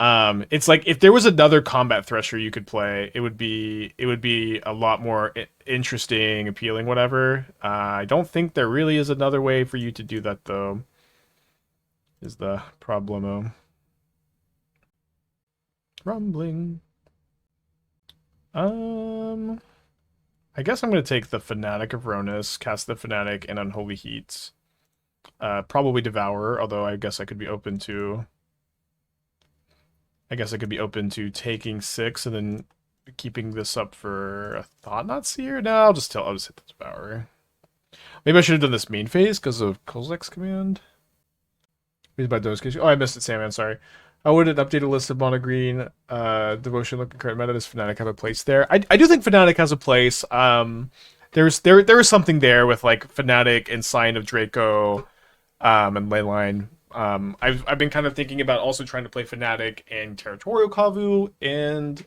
S1: It's like if there was another Combat Thresher you could play, it would be a lot more interesting, appealing, whatever. I don't think there really is another way for you to do that though. Is the problemo. Rumbling. I guess I'm going to take the Fanatic of Rhonas, cast the Fanatic, and Unholy Heat. Probably Devourer, although I guess I could be open to... taking 6 and then keeping this up for a Thought-Knot Seer? No, I'll just hit the Devourer. Maybe I should have done this main phase because of Kozilek's Command. Oh, I missed it, Sam, sorry. I would update a list of mono green devotion looking current meta. Does Fnatic have a place there? I do think Fnatic has a place. There is something there with like Fnatic and Sign of Draco and Leyline. I've been kind of thinking about also trying to play Fnatic and Territorial Kavu and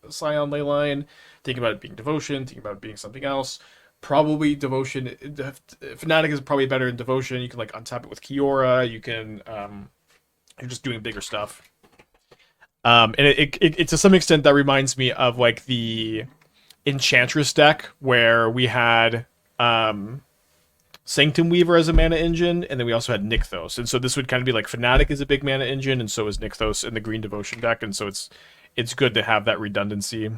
S1: Scion Leyline. Thinking about it being Devotion, thinking about it being something else. Probably Devotion. Fnatic is probably better in Devotion. You can like untap it with Kiora. You can you're just doing bigger stuff. And it to some extent that reminds me of like the Enchantress deck where we had Sanctum Weaver as a mana engine, and then we also had Nykthos. And so this would kind of be like Fnatic is a big mana engine, and so is Nykthos in the Green Devotion deck, and so it's good to have that redundancy.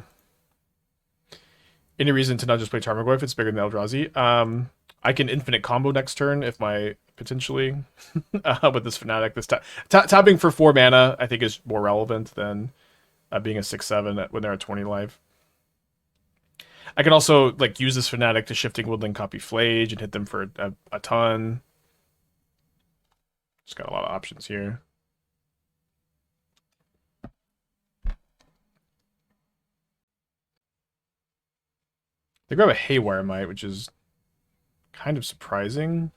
S1: Any reason to not just play Tarmogoyf? It's bigger than Eldrazi. I can infinite combo next turn if my potentially with this Fnatic. This tapping for 4 mana I think is more relevant than being a 6/7 when they're at 20 life. I can also like use this Fnatic to Shifting Woodland, copy Phlage, and hit them for a ton. Just got a lot of options here. They grab a Haywire Mite, which is kind of surprising.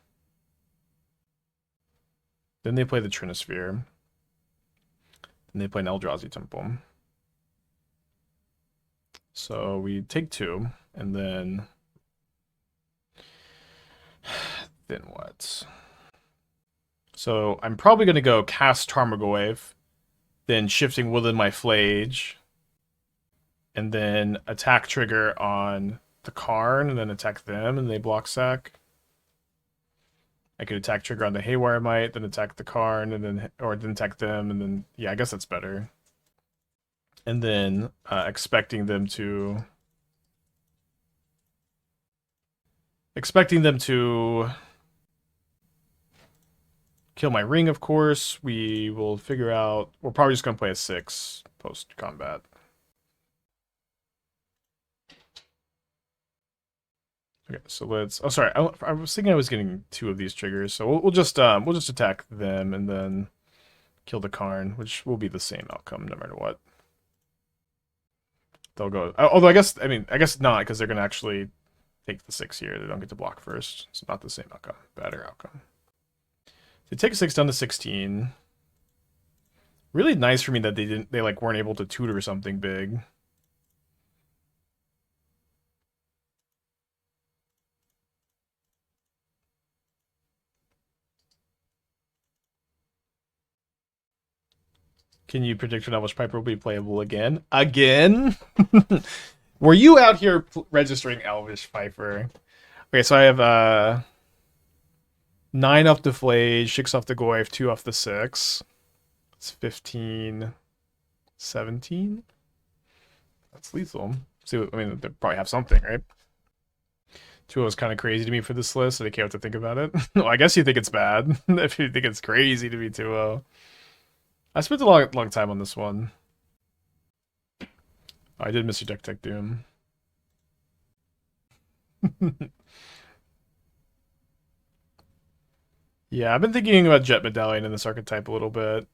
S1: Then they play the Trinisphere. Then they play an Eldrazi Temple. So we take 2, and then what? So I'm probably going to go cast Tarmogoyf, then Shifting Woodland my Phlage, and then attack trigger on the Karn, and then attack them, and they block sack. I could attack trigger on the Haywire Mite, then attack the Karn, and then attack them, and then yeah, I guess that's better. And then expecting them to kill my ring, of course. We will figure out. We're probably just gonna play a 6 post combat. Okay, so let's. Oh, sorry. I was thinking I was getting 2 of these triggers, so we'll just attack them and then kill the Karn, which will be the same outcome no matter what. They'll go. Although I guess not, because they're gonna actually take the 6 here. They don't get to block first. It's not the same outcome. Better outcome. They take 6 down to 16. Really nice for me that they like weren't able to tutor something big. Can you predict when Elvish Piper will be playable again? Again? Were you out here registering Elvish Piper? Okay, so I have 9 off the Phlage, 6 off the Goyf, 2 off the 6. It's 15, 17. That's lethal. See, I mean, they probably have something, right? 2-0 is kind of crazy to me for this list, so I can't have to think about it. Well, I guess you think it's bad if you think it's crazy to be 2-0. I spent a long time on this one. Oh, I did miss your Deck Tech Doom. Yeah, I've been thinking about Jet Medallion in this archetype a little bit.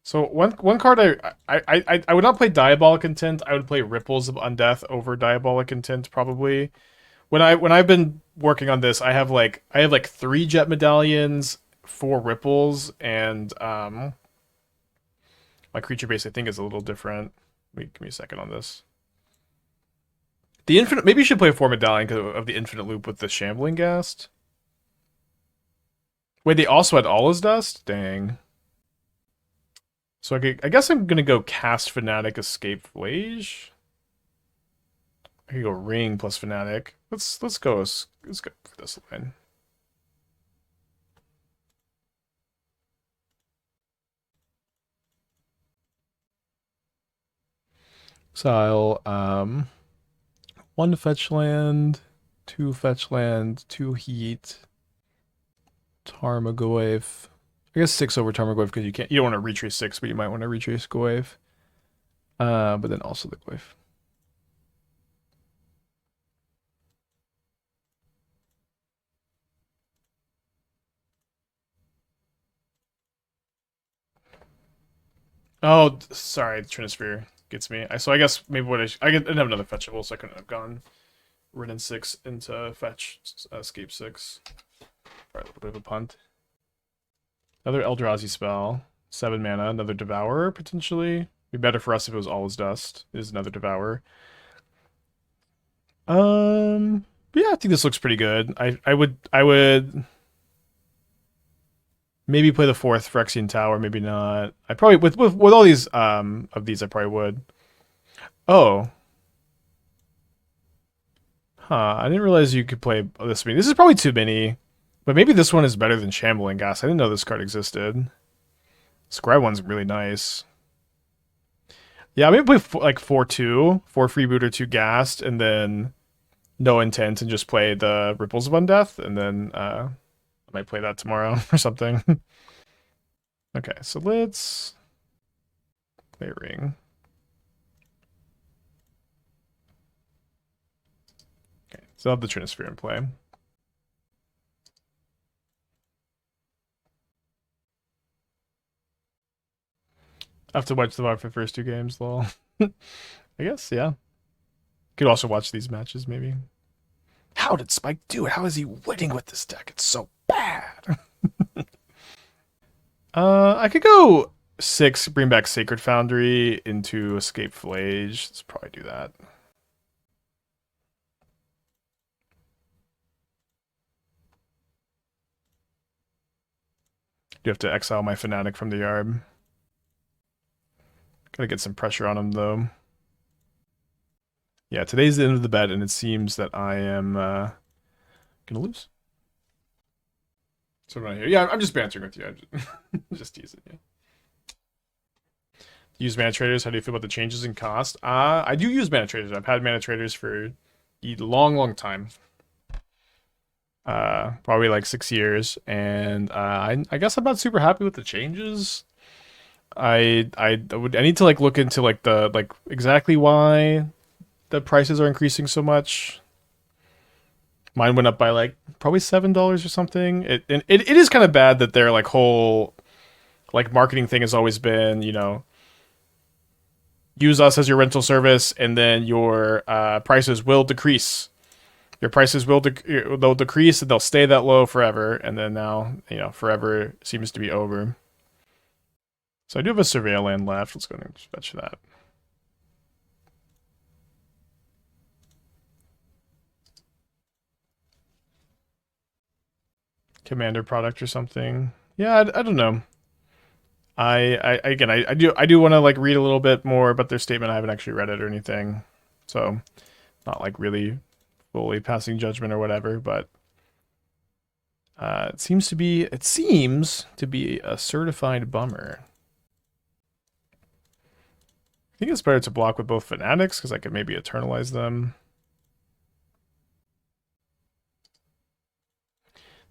S1: So one card I would not play Diabolic Intent. I would play Ripples of Undeath over Diabolic Intent probably. When I've been working on this, I have like 3 Jet Medallions, 4 Ripples, and my creature base I think is a little different. Wait, give me a second on this. The infinite, maybe you should play 4 Medallion because of the infinite loop with the Shambling Ghast. Wait, they also had Allah's Dust? Dang. So I guess I'm gonna go cast Fanatic, escape Phlage. I could go Ring plus Fanatic. Let's go for this line. So I'll 1 fetch land, 2 fetch land, 2 heat, Tarmogoyf. I guess 6 over Tarmogoyf because you don't want to retrace 6, but you might want to retrace Goyf. But then also the Goyf. Oh, sorry, Trinisphere gets me. So I guess maybe what I didn't have another fetchable, so I couldn't have gone Wrenn and Six into fetch escape 6. Probably a little bit of a punt. Another Eldrazi spell, 7 mana, another Devourer potentially. Be better for us if it was All's Dust. It is another Devourer. But yeah, I think this looks pretty good. I would maybe play the 4th Phyrexian Tower, maybe not. I probably with all these of these I probably would. Oh. Huh, I didn't realize you could play this many. This is probably too many. But maybe this one is better than Shambling Ghast. I didn't know this card existed. Scribe one's really nice. Yeah, maybe play like 4-2, 4 Freebooter, 2 Ghast, and then no intent, and just play the Ripples of Undeath, and then I might play that tomorrow or something. Okay, so let's play Ring. Okay, so I'll have the Trinisphere in play. I have to watch the VOD for the first 2 games, lol. I guess, yeah. Could also watch these matches, maybe. How did Spike do it? How is he winning with this deck? It's so bad. I could go 6, bring back Sacred Foundry into Escape Phlage. Let's probably do that. Do have to exile my Fanatic from the yard. Gotta get some pressure on him, though. Yeah, today's the end of the bet, and it seems that I am gonna lose. So right here, yeah, I'm just bantering with you. I'm just teasing you. Use mana traders. How do you feel about the changes in cost? I do use mana traders. I've had mana traders for a long time. Probably like 6 years, and I guess I'm not super happy with the changes. I need to like look into like the exactly why the prices are increasing so much. Mine went up by like probably $7 or something. It is kind of bad that their like whole like marketing thing has always been, you know, use us as your rental service, and then your prices will decrease. Your prices will they'll decrease, and they'll stay that low forever. And then now, you know, forever seems to be over. So I do have a Surveil land left. Let's go ahead and fetch that. Commander product or something. Yeah, I don't know. I do want to like read a little bit more about their statement. I haven't actually read it or anything, so not like really fully passing judgment or whatever. But it seems to be a certified bummer. I think it's better to block with both Fanatics because I could maybe eternalize them.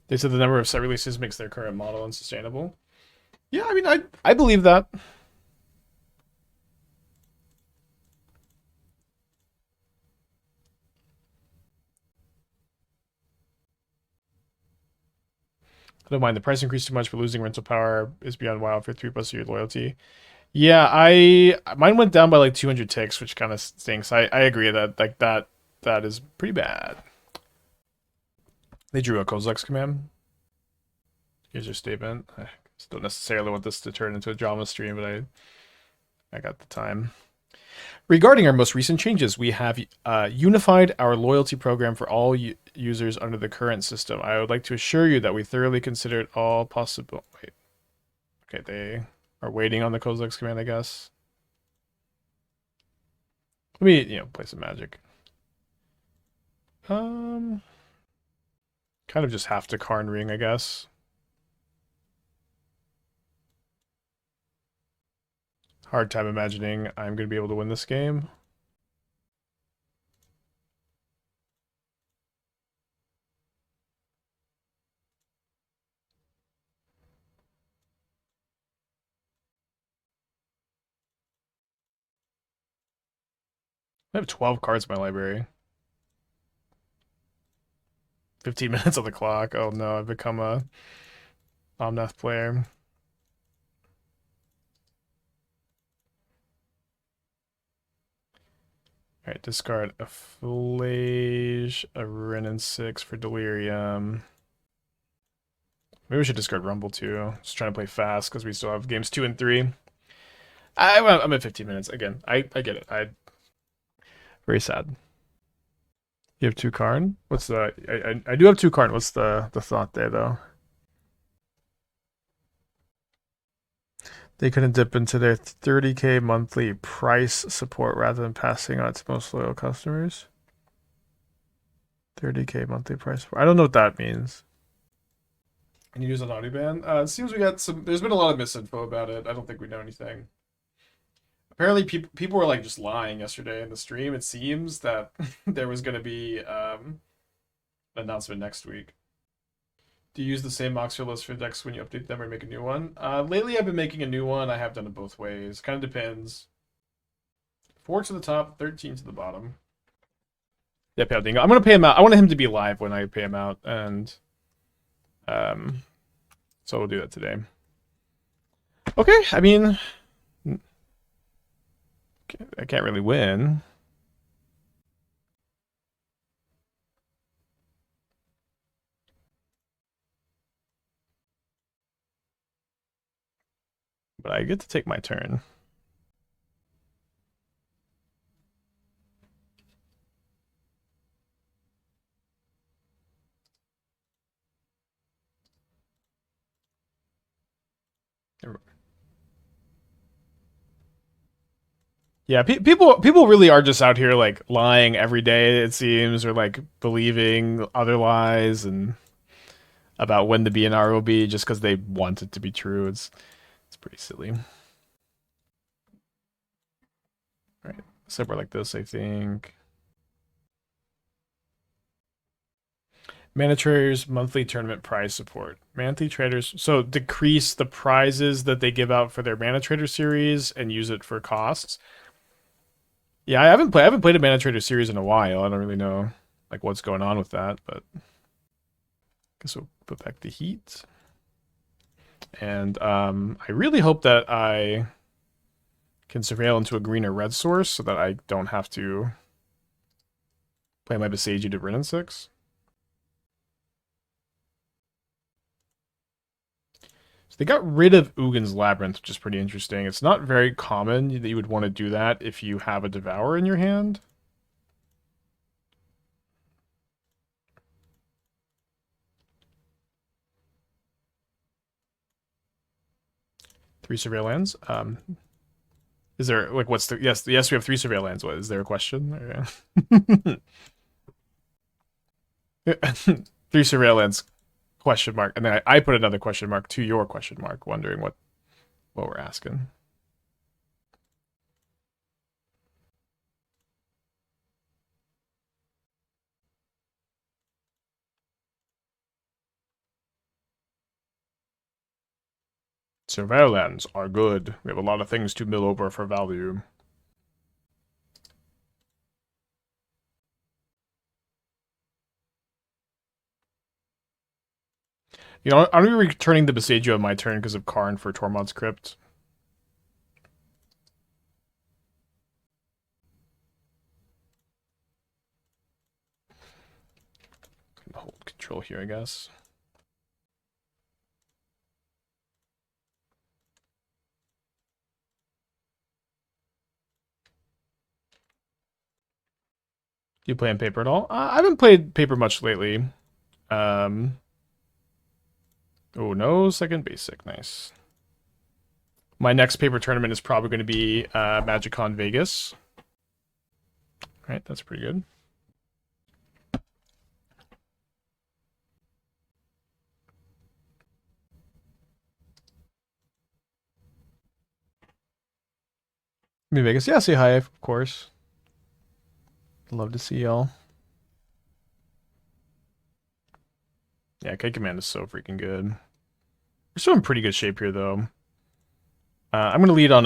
S1: They said the number of set releases makes their current model unsustainable. Yeah, I mean, I believe that. I don't mind the price increase too much, but losing rental power is beyond wild for 3+ year loyalty. Yeah, mine went down by like 200 ticks, which kind of stinks. I agree that like that is pretty bad. They drew a Kozilek's command. Here's your statement. I don't necessarily want this to turn into a drama stream, but I got the time. Regarding our most recent changes, we have unified our loyalty program for all users under the current system. I would like to assure you that we thoroughly considered all possible... Wait. Okay, they are waiting on the Kozilek's command, I guess. Let me, play some Magic. Kind of just have to Karn Ring, I guess. Hard time imagining I'm going to be able to win this game. I have 12 cards in my library. 15 minutes on the clock. Oh no, I've become a Omnath player. Alright, discard a Phlage, a Wrenn and Six for Delirium. Maybe we should discard Rumble too. Just trying to play fast because we still have games 2 and 3. I'm at 15 minutes. Again, I get it. Very sad. You have 2 Karn? What's the... I do have 2 Karn. What's the thought there, though? They couldn't dip into their 30k monthly price support rather than passing on to most loyal customers. 30k monthly price support. I don't know what that means. Can you use an audio ban? It seems we got some... There's been a lot of misinfo about it. I don't think we know anything. Apparently, people were like just lying yesterday in the stream. It seems that there was going to be an announcement next week. Do you use the same Moxer list for decks when you update them or make a new one? Lately, I've been making a new one. I have done it both ways. Kind of depends. 4 to the top, 13 to the bottom. Yeah, pay out Dingo. I'm going to pay him out. I want him to be live when I pay him out, and so we'll do that today. Okay, I mean... I can't really win. But I get to take my turn. Yeah, people really are just out here like lying every day, it seems, or like believing other lies and about when to be an ROB just because they want it to be true. It's pretty silly. All right, somewhere like this, I think. Mana Traders monthly tournament prize support. Monthly traders, so decrease the prizes that they give out for their Mana Trader series and use it for costs. Yeah, I haven't played a Mana Trader series in a while. I don't really know like what's going on with that, but I guess we'll put back the Heat. And I really hope that I can surveil into a green or red source so that I don't have to play my Boseiju to Wrenn and Six. So they got rid of Ugin's Labyrinth, which is pretty interesting. It's not very common that you would want to do that if you have a Devour in your hand. 3 surveil lands. Is there like what's the yes? We have 3 surveil lands. What is there a question? Or, 3 surveil lands question mark, and then I put another question mark to your question mark, wondering what we're asking. Surveil lands are good. We have a lot of things to mill over for value. You know, I'm going to be returning the Boseiju on my turn because of Karn for Tormod's Crypt. Hold control here, I guess. Do you play on paper at all? I haven't played paper much lately. Oh no, second basic, nice. My next paper tournament is probably going to be MagicCon Vegas. All right, that's pretty good. Me Vegas, yeah, say hi, of course. Love to see y'all. Yeah, K Command is so freaking good. We're still in pretty good shape here, though. I'm going to lead on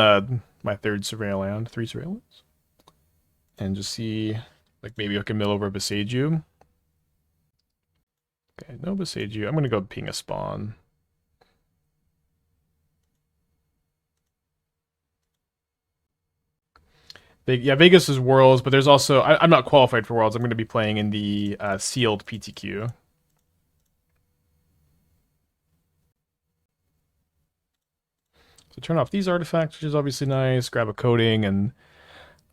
S1: my 3rd surveil land, 3 surveillance. And just see, like, maybe I can mill over Boseiju. Okay, no Boseiju. I'm going to go ping a spawn. Yeah, Vegas is Worlds, but there's also... I'm not qualified for Worlds. I'm going to be playing in the sealed PTQ. So turn off these artifacts, which is obviously nice. Grab a coating, and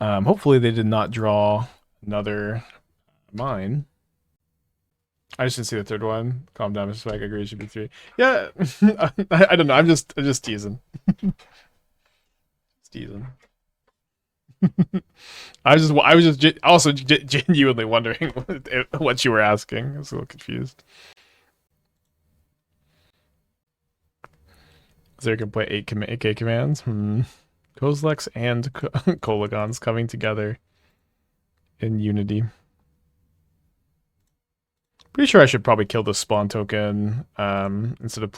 S1: hopefully they did not draw another mine. I just didn't see the 3rd one. Calm down, Mr. Spike. I agree, it should be 3. Yeah, I don't know. I'm just teasing. Just teasing. I was just also genuinely wondering what you were asking. I was a little confused. Zero can play 8K commands. Kozileks and Kolagons coming together in unity. Pretty sure I should probably kill the spawn token instead of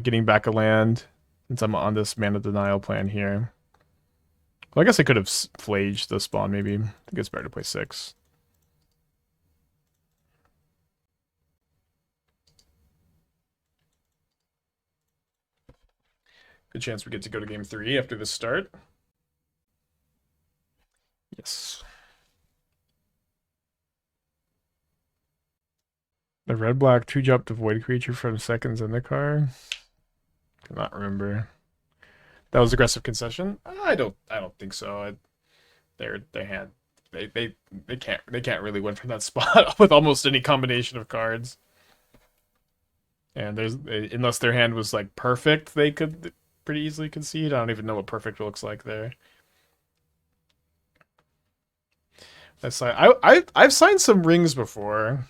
S1: getting back a land, since I'm on this mana denial plan here. Well, I guess I could have Phlaged the spawn, maybe. I think it's better to play 6. Good chance we get to go to game 3 after this start. Yes. The red-black 2-drop to void creature from seconds in the card. Cannot remember. That was aggressive concession. I don't think so. They can't really win from that spot with almost any combination of cards. And unless their hand was like perfect, they could pretty easily concede. I don't even know what perfect looks like there. I've signed some rings before.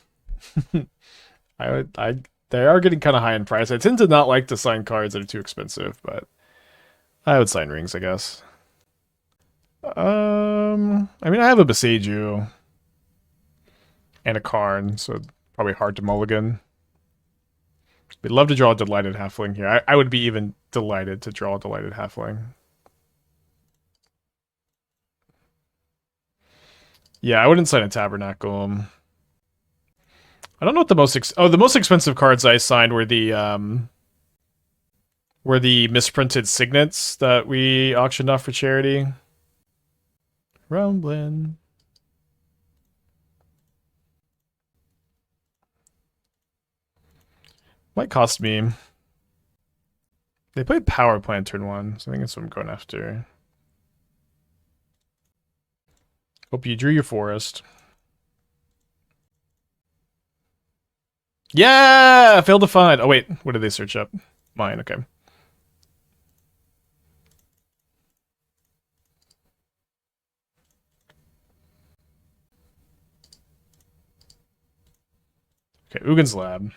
S1: They are getting kind of high in price. I tend to not like to sign cards that are too expensive, but I would sign rings, I guess. I mean, I have a Boseiju and a Karn, so probably hard to mulligan. We'd love to draw a Delighted Halfling here. I would be even delighted to draw a Delighted Halfling. Yeah, I wouldn't sign a Tabernacle. I don't know what the most the most expensive cards I signed were the misprinted signets that we auctioned off for charity. Rumbling. Might cost me. They played Power Plant turn 1, so I think that's what I'm going after. Hope you drew your forest. Yeah! Failed to find. Oh, wait. What did they search up? Mine, okay. Okay, Ugin's Lab.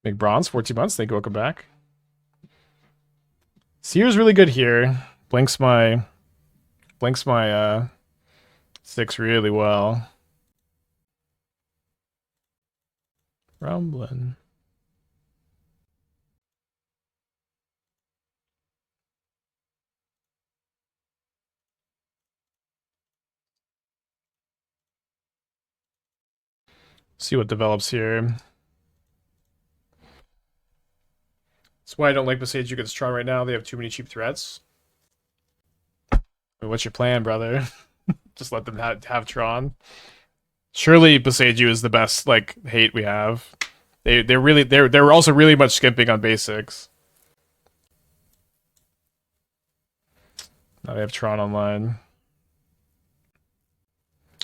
S1: Big Bronze, 14 months. Thank you, welcome back. Seer's really good here. Blinks my 6 really well. Rumbling. See what develops here. That's why I don't like Boseiju against Tron right now. They have too many cheap threats. I mean, what's your plan, brother? Just let them have Tron. Surely Boseiju is the best like hate we have. They're also really much skimping on basics. Now they have Tron online.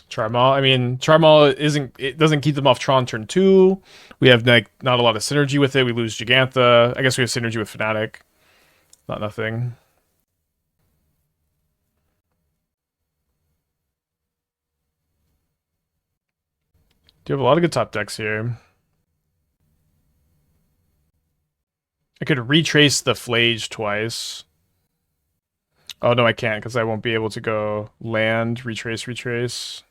S1: Charmal, I mean, Charmal doesn't keep them off Tron turn 2. We have like not a lot of synergy with it. We lose Gigantha. I guess we have synergy with Fanatic. Not nothing. Do you have a lot of good top decks here? I could retrace the Phlage twice. Oh no, I can't because I won't be able to go land, retrace.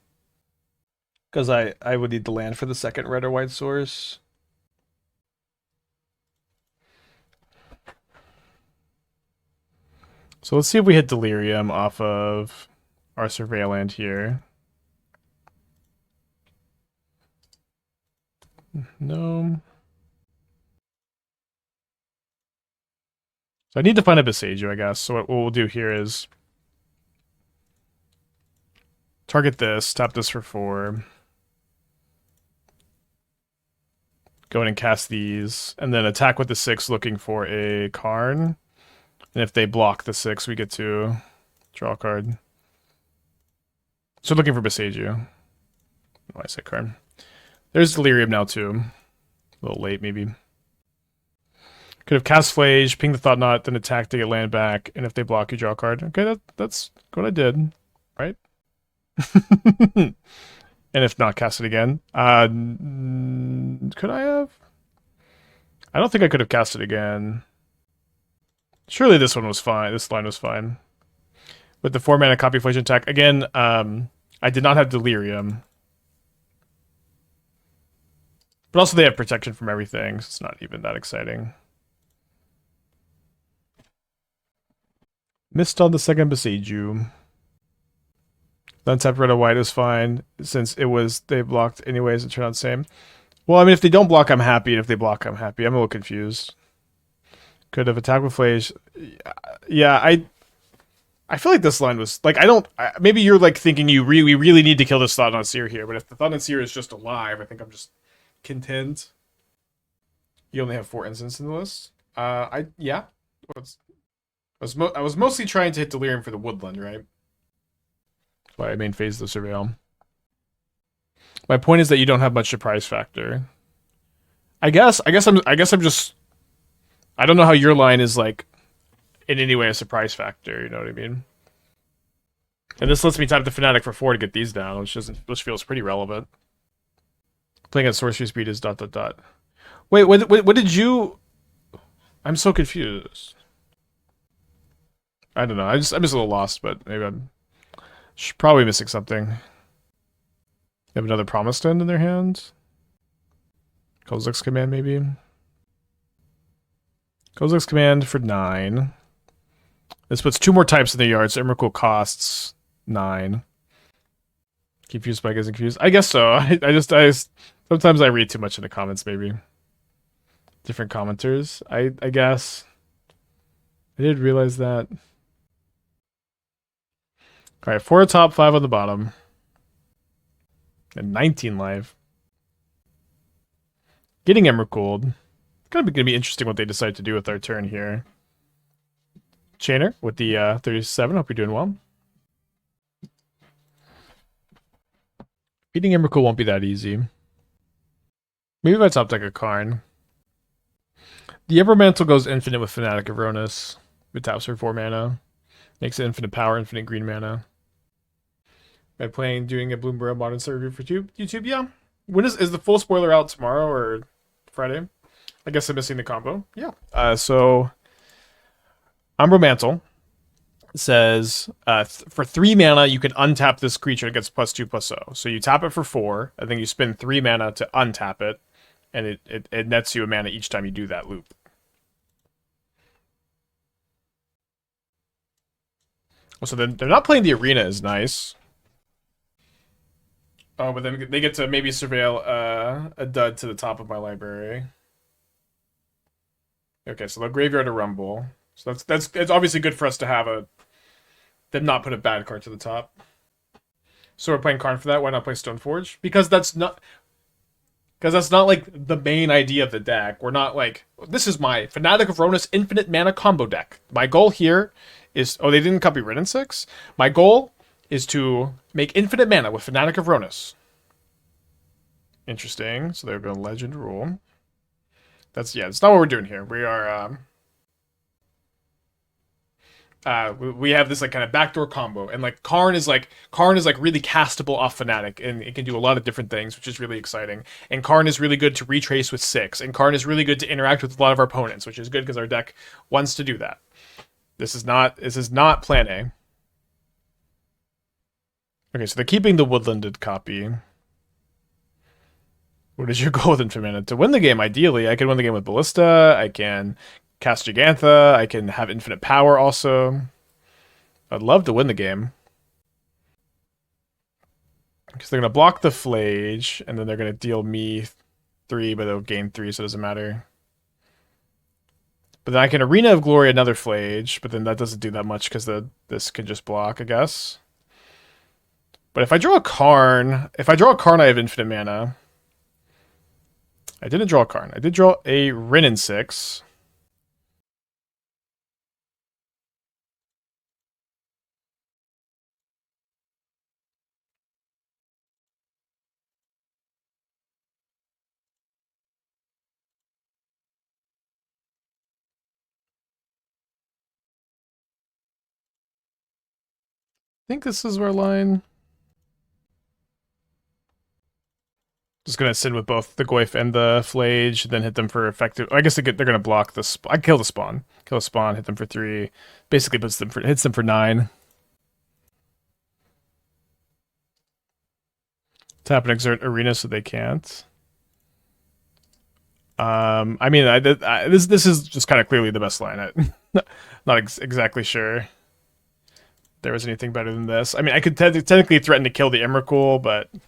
S1: Because I would need the land for the second red or white source. So let's see if we hit Delirium off of our Survey land here. No. So I need to find a Boseiju, I guess. So what we'll do here is target this, tap this for 4. Go in and cast these, and then attack with the 6 looking for a Karn. And if they block the 6, we get to draw a card. So looking for Boseiju. Why I say Karn. There's Delirium now too. A little late maybe. Could have cast Phlage, ping the Thought Knot, then attack to get land back, and if they block, you draw a card. Okay, that's what I did, right? And if not, cast it again. Could I have? I don't think I could have cast it again. Surely this one was fine. This line was fine. With the 4-mana copy Phlage attack. Again, I did not have Delirium. But also they have protection from everything, so it's not even that exciting. Missed on the second Boseiju. Untap red or white is fine, since they blocked anyways, it turned out the same. Well, I mean, if they don't block, I'm happy, and if they block, I'm happy. I'm a little confused. Could have attacked with Phlage. Yeah, I feel like this line was, like, maybe you're, like, thinking we really need to kill this Thought Knot Seer here, but if the Thought Knot Seer is just alive, I think I'm just content. You only have 4 instants in the list. Yeah. I was mostly trying to hit Delirium for the Woodland, right? That's why I main phase the Surveil. My point is that you don't have much surprise factor. I guess I'm just, I don't know how your line is like in any way a surprise factor, you know what I mean? And this lets me tap the Fanatic for 4 to get these down, which feels pretty relevant. Playing at sorcery speed is ... Wait, what did you? I'm so confused. I don't know. I'm just a little lost, but maybe I'm probably missing something. They have another Promised End in their hand. Kozilek's Command, maybe. Kozilek's Command for 9. This puts 2 more types in the yard, so Emrakul costs 9. Confused Spike isn't confused. I guess so. I just sometimes I read too much in the comments, maybe. Different commenters, I guess. I did realize that. Alright, 4 top, 5 on the bottom. And 19 live. Getting Emrakul. It's gonna be interesting what they decide to do with our turn here. Chainer with the 37. Hope you're doing well. Beating Emrakul won't be that easy. Maybe if I top deck a Karn. The Umbral Mantle goes infinite with Fanatic of Rhonas. It taps for 4 mana. Makes it infinite power, infinite green mana. By doing a Bloomborough Modern Set review for YouTube, yeah. When is the full spoiler out tomorrow or Friday? I guess I'm missing the combo. Yeah. So Umbral Mantle says for 3 mana you can untap this creature. It gets +2/+0. So you tap it for 4. I think you spend 3 mana to untap it, and it nets you a mana each time you do that loop. So then they're not playing the arena is nice. Oh, but then they get to maybe surveil a dud to the top of my library. Okay, so they'll graveyard a rumble. So that's it's obviously good for us to have them not put a bad card to the top. So we're playing Karn for that. Why not play Stoneforge? Because that's not like the main idea of the deck. We're not like, this is my Fanatic of Rhonas infinite mana combo deck. My goal here is, oh, they didn't copy Wrenn and Six. My goal is to make infinite mana with Fanatic of Rhonas. Interesting. So they're going to legend rule. That's not what we're doing here. We are we have this like kind of backdoor combo, and like Karn is like really castable off Fanatic, and it can do a lot of different things, which is really exciting. And Karn is really good to retrace with 6, and Karn is really good to interact with a lot of our opponents, which is good because our deck wants to do that. This is not plan A. Okay, so they're keeping the woodlanded copy. What is your goal with infinite mana? To win the game, ideally, I can win the game with Ballista. I can cast Gigantha. I can have infinite power also. I'd love to win the game. Because they're going to block the Phlage, and then they're going to deal me 3, but they'll gain 3, so it doesn't matter. But then I can Arena of Glory another Phlage, but then that doesn't do that much because this can just block, I guess. But if I draw a Karn, I have infinite mana. I didn't draw a Karn. I did draw a Wrenn and Six. I think this is our line. Just gonna sit with both the Goyf and the Phlage, then hit them for effective. I guess they're gonna block the. I kill the spawn. Kill the spawn. Hit them for 3. Basically hits them for 9. Tap and exert arena so they can't. I mean, this is just kind of clearly the best line. I'm not exactly sure there was anything better than this. I mean, I could technically threaten to kill the Emrakul, but I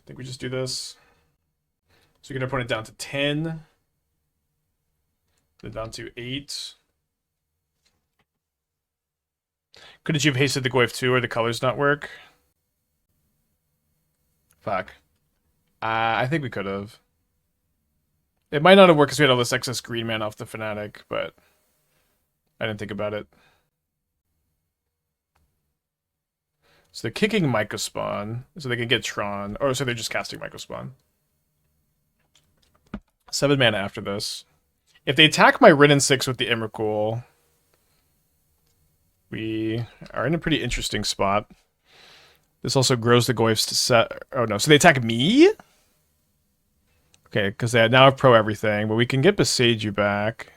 S1: think we just do this. So we get our opponent down to 10. Then down to 8. Couldn't you have hasted the Goyf too, or the colors not work? Fuck. I think we could have. It might not have worked because we had all this excess green man off the Fanatic, but I didn't think about it. So they're kicking Mycospawn, so they can get Tron. Or so they're just casting Mycospawn. 7 mana after this. If they attack my Wrenn and Six with the Emrakul, we are in a pretty interesting spot. This also grows the Goyfs to set. Oh no, so they attack me? Okay, because they now have pro everything, but we can get Boseiju back.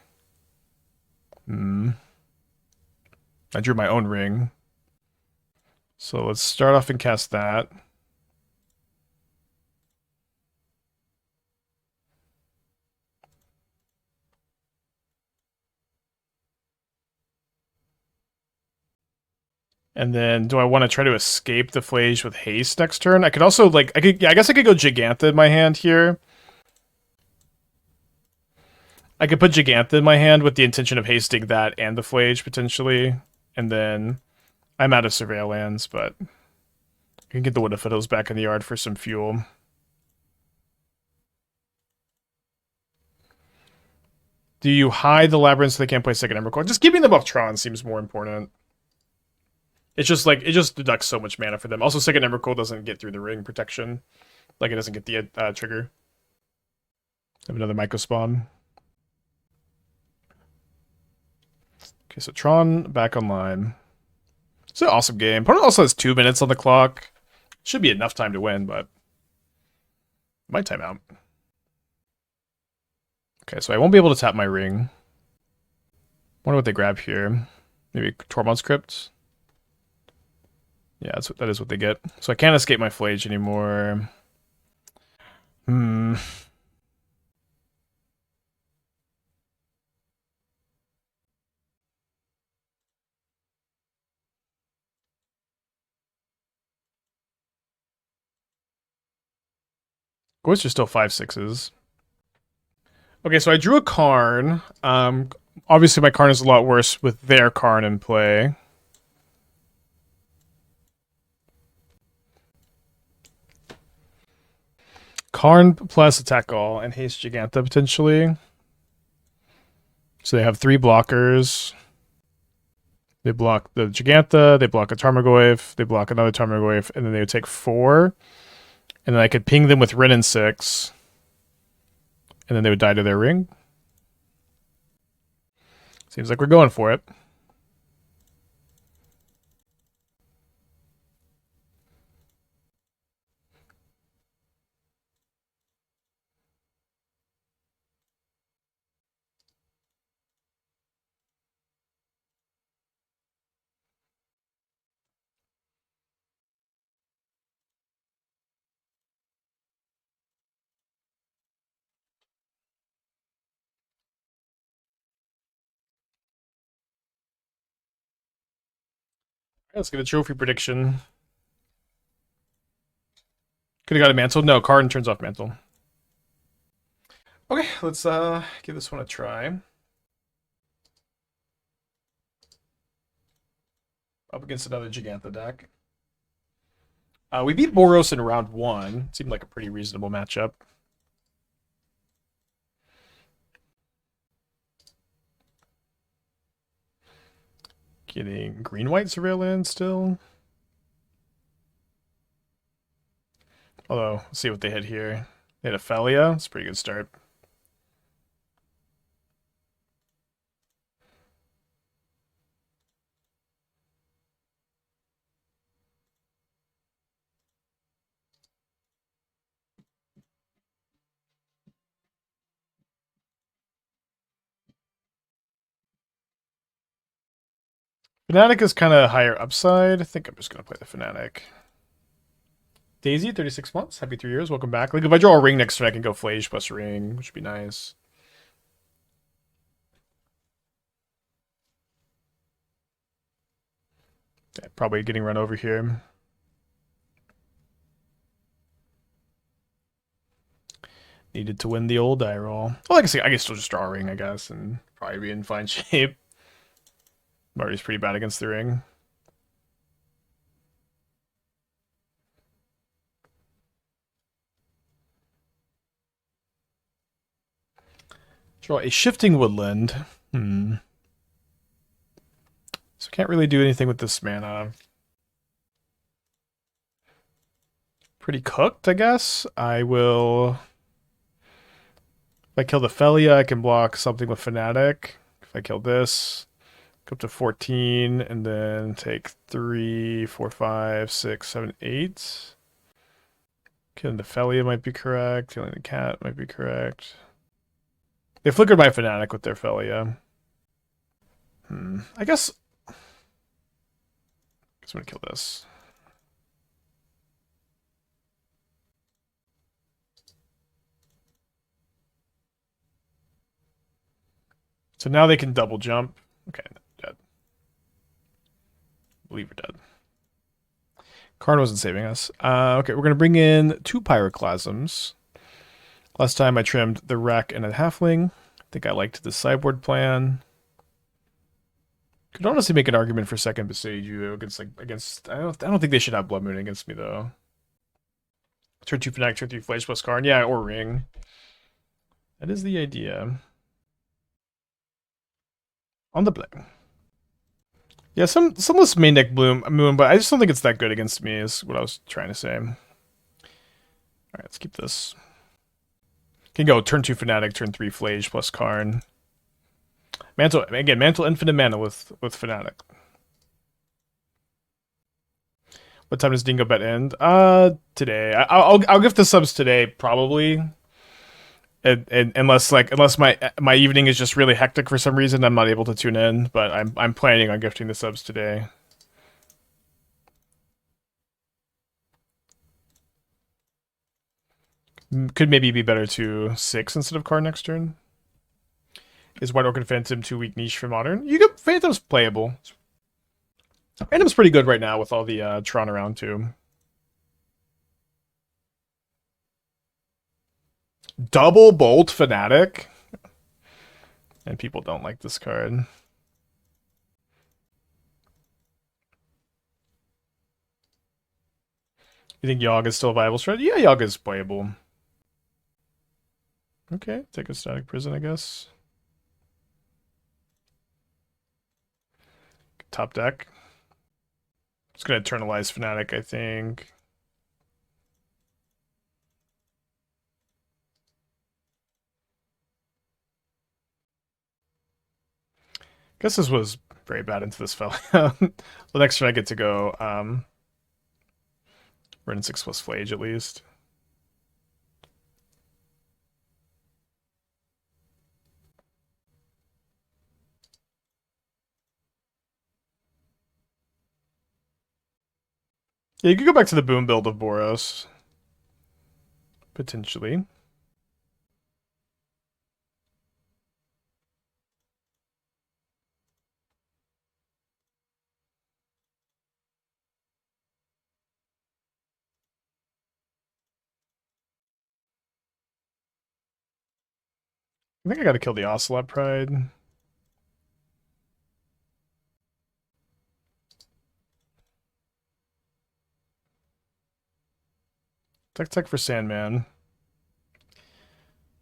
S1: I drew my own ring. So let's start off and cast that. And then, do I want to try to escape the Phlage with haste next turn? I could also, like, I guess I could go Gigantha in my hand here. I could put Gigantha in my hand with the intention of hasting that and the Phlage, potentially. And then, I'm out of Surveil lands, but I can get the Wooded Foothills back in the yard for some fuel. Do you hide the Labyrinth so they can't play second Emrakul? Just keeping them off Tron seems more important. It's just like, it just deducts so much mana for them. Also, second Emrakul doesn't get through the ring protection. Like, it doesn't get the trigger. I have another Mycospawn. Okay, so Tron back online. It's an awesome game. Opponent also has 2 minutes on the clock. Should be enough time to win, but might time out. Okay, so I won't be able to tap my ring. Wonder what they grab here. Maybe Tormod's Crypt. Yeah, that is what they get. So I can't escape my Phlage anymore. Ghosts are still 5/6s. Okay, so I drew a Karn. Obviously my Karn is a lot worse with their Karn in play. Karn plus attack all and haste Giganta potentially. So they have 3 blockers. They block the Giganta, they block a Tarmogoyf, they block another Tarmogoyf, and then they would take 4. And then I could ping them with Wrenn and Six. And then they would die to their ring. Seems like we're going for it. Let's get a trophy prediction. Could have got a mantle. No, Karn turns off mantle. Okay, let's give this one a try. Up against another Giganta deck. We beat Boros in round 1. Seemed like a pretty reasonable matchup. Getting green-white surveillance still. Although, let's see what they hit here. They had a Felia. It's a pretty good start. Fanatic is kind of higher upside. I think I'm just going to play the Fanatic. Daisy, 36 months. Happy 3 years. Welcome back. Like, if I draw a ring next turn, I can go Phlage plus ring, which would be nice. Yeah, probably getting run over here. Needed to win the old die roll. Well, like I say, I can still just draw a ring, I guess, and probably be in fine shape. Marty's pretty bad against the ring. Draw a Shifting Woodland. So I can't really do anything with this mana. Pretty cooked, I guess. I will... If I kill the Felia, I can block something with Fanatic. If I kill this, go up to 14, and then take 3, 4, 5, 6, 7, 8. Killing the Felia might be correct. Killing the cat might be correct. They flickered my Fanatic with their Felia. I guess I'm gonna kill this. So now they can double jump. Okay, dead. I believe we're dead. Karn wasn't saving us. Okay, we're gonna bring in 2 Pyroclasms. Last time I trimmed the Wreck and a Halfling. I think I liked the sideboard plan. Could honestly make an argument for second Boseiju against I don't think they should have Blood Moon against me though. Turn 2 Fanatic, turn 3 Phlage plus Karn. Yeah, or ring. That is the idea. On the play. Yeah, some list main deck Moon, but I just don't think it's that good against me, is what I was trying to say. Alright, let's keep this. Can go turn 2 Fanatic, turn 3 Phlage plus Karn. Mantle, again, Mantle infinite mana with Fanatic. What time does Dingo Bet end? Today. I'll give the subs today probably. Unless my evening is just really hectic for some reason, I'm not able to tune in. But I'm planning on gifting the subs today. Could maybe be better to 6 instead of Karn next turn. Is White Orchid Phantom too weak niche for Modern? You could Phantom's playable. Phantom's pretty good right now with all the Tron around too. Double Bolt Fanatic? And people don't like this card. You think Yogg is still a viable strategy? Yeah, Yogg is playable. Okay, take a Static Prison, I guess. Top deck. It's gonna Eternalize Fanatic, I think. Guess this was very bad into this fella. The next turn I get to go Wrenn and Six plus Phlage at least. Yeah, you could go back to the boom build of Boros. Potentially. I think I gotta kill the Ocelot Pride. Tech for Sandman.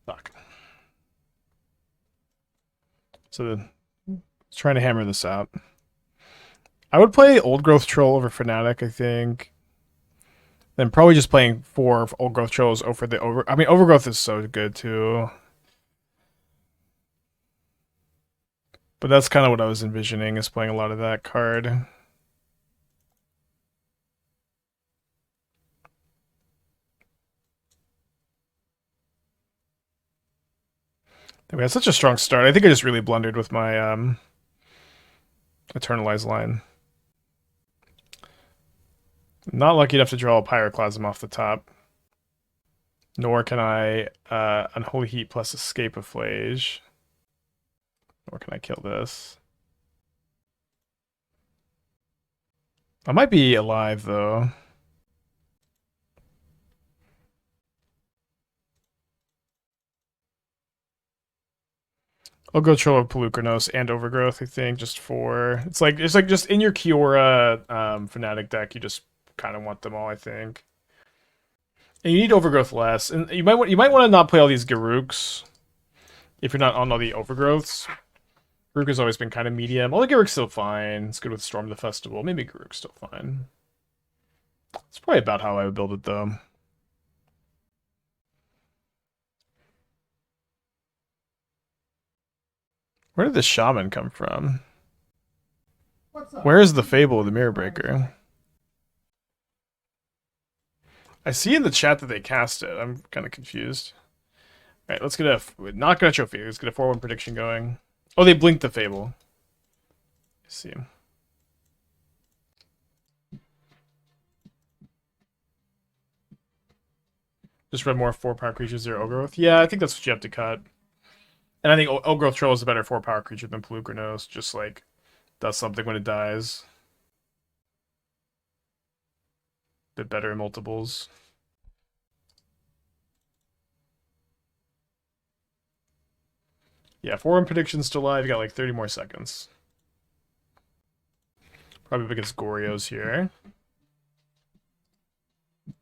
S1: Fuck. So trying to hammer this out. I would play Old Growth Troll over Fanatic, I think. Then probably just playing 4 Old Growth Trolls over the over. I mean, Overgrowth is so good too. But that's kind of what I was envisioning, is playing a lot of that card. We had such a strong start. I think I just really blundered with my Eternalize line. Not lucky enough to draw a Pyroclasm off the top. Nor can I Unholy Heat plus Escape of Phlage. Nor can I kill this. I might be alive, though. I'll go Troll of Polukranos and Overgrowth, I think, just for... It's like just in your Kiora Fanatic deck, you just kind of want them all, I think. And you need Overgrowth less. And you might want to not play all these Garuks if you're not on all the Overgrowths. Garruk has always been kind of medium. All the Garruk's still fine. It's good with Storm the Festival. Maybe Garruk's still fine. It's probably about how I would build it, though. Where did this Shaman come from? Where is the Fable of the Mirror Breaker? I see in the chat that they cast it. I'm kind of confused. Alright, let's get a... Not gonna trophy. Let's get a 4-1 prediction going. Oh, they blinked the Fable. Let's see. Just read more 4-power creatures, 0 Overgrowth. Yeah, I think that's what you have to cut. And I think Overgrowth Troll is a better 4-power creature than Polukranos. Just like, does something when it dies. Bit better in multiples. Yeah, 4-1 predictions still live. You got like 30 more seconds. Probably against Goryo's here.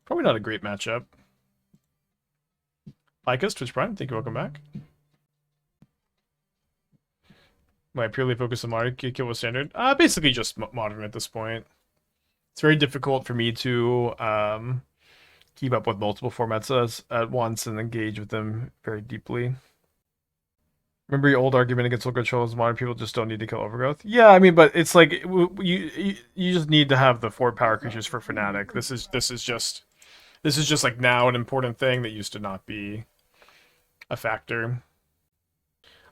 S1: Probably not a great matchup. Lycus, Twitch Prime, thank you, welcome back. Might purely focus on modern kill with standard? Basically just modern at this point. It's very difficult for me to keep up with multiple formats at once and engage with them very deeply. Remember your old argument against local controls? Modern people just don't need to kill overgrowth. Yeah, I mean, but it's like you just need to have the 4 power creatures for Fanatic. This is just like now an important thing that used to not be a factor.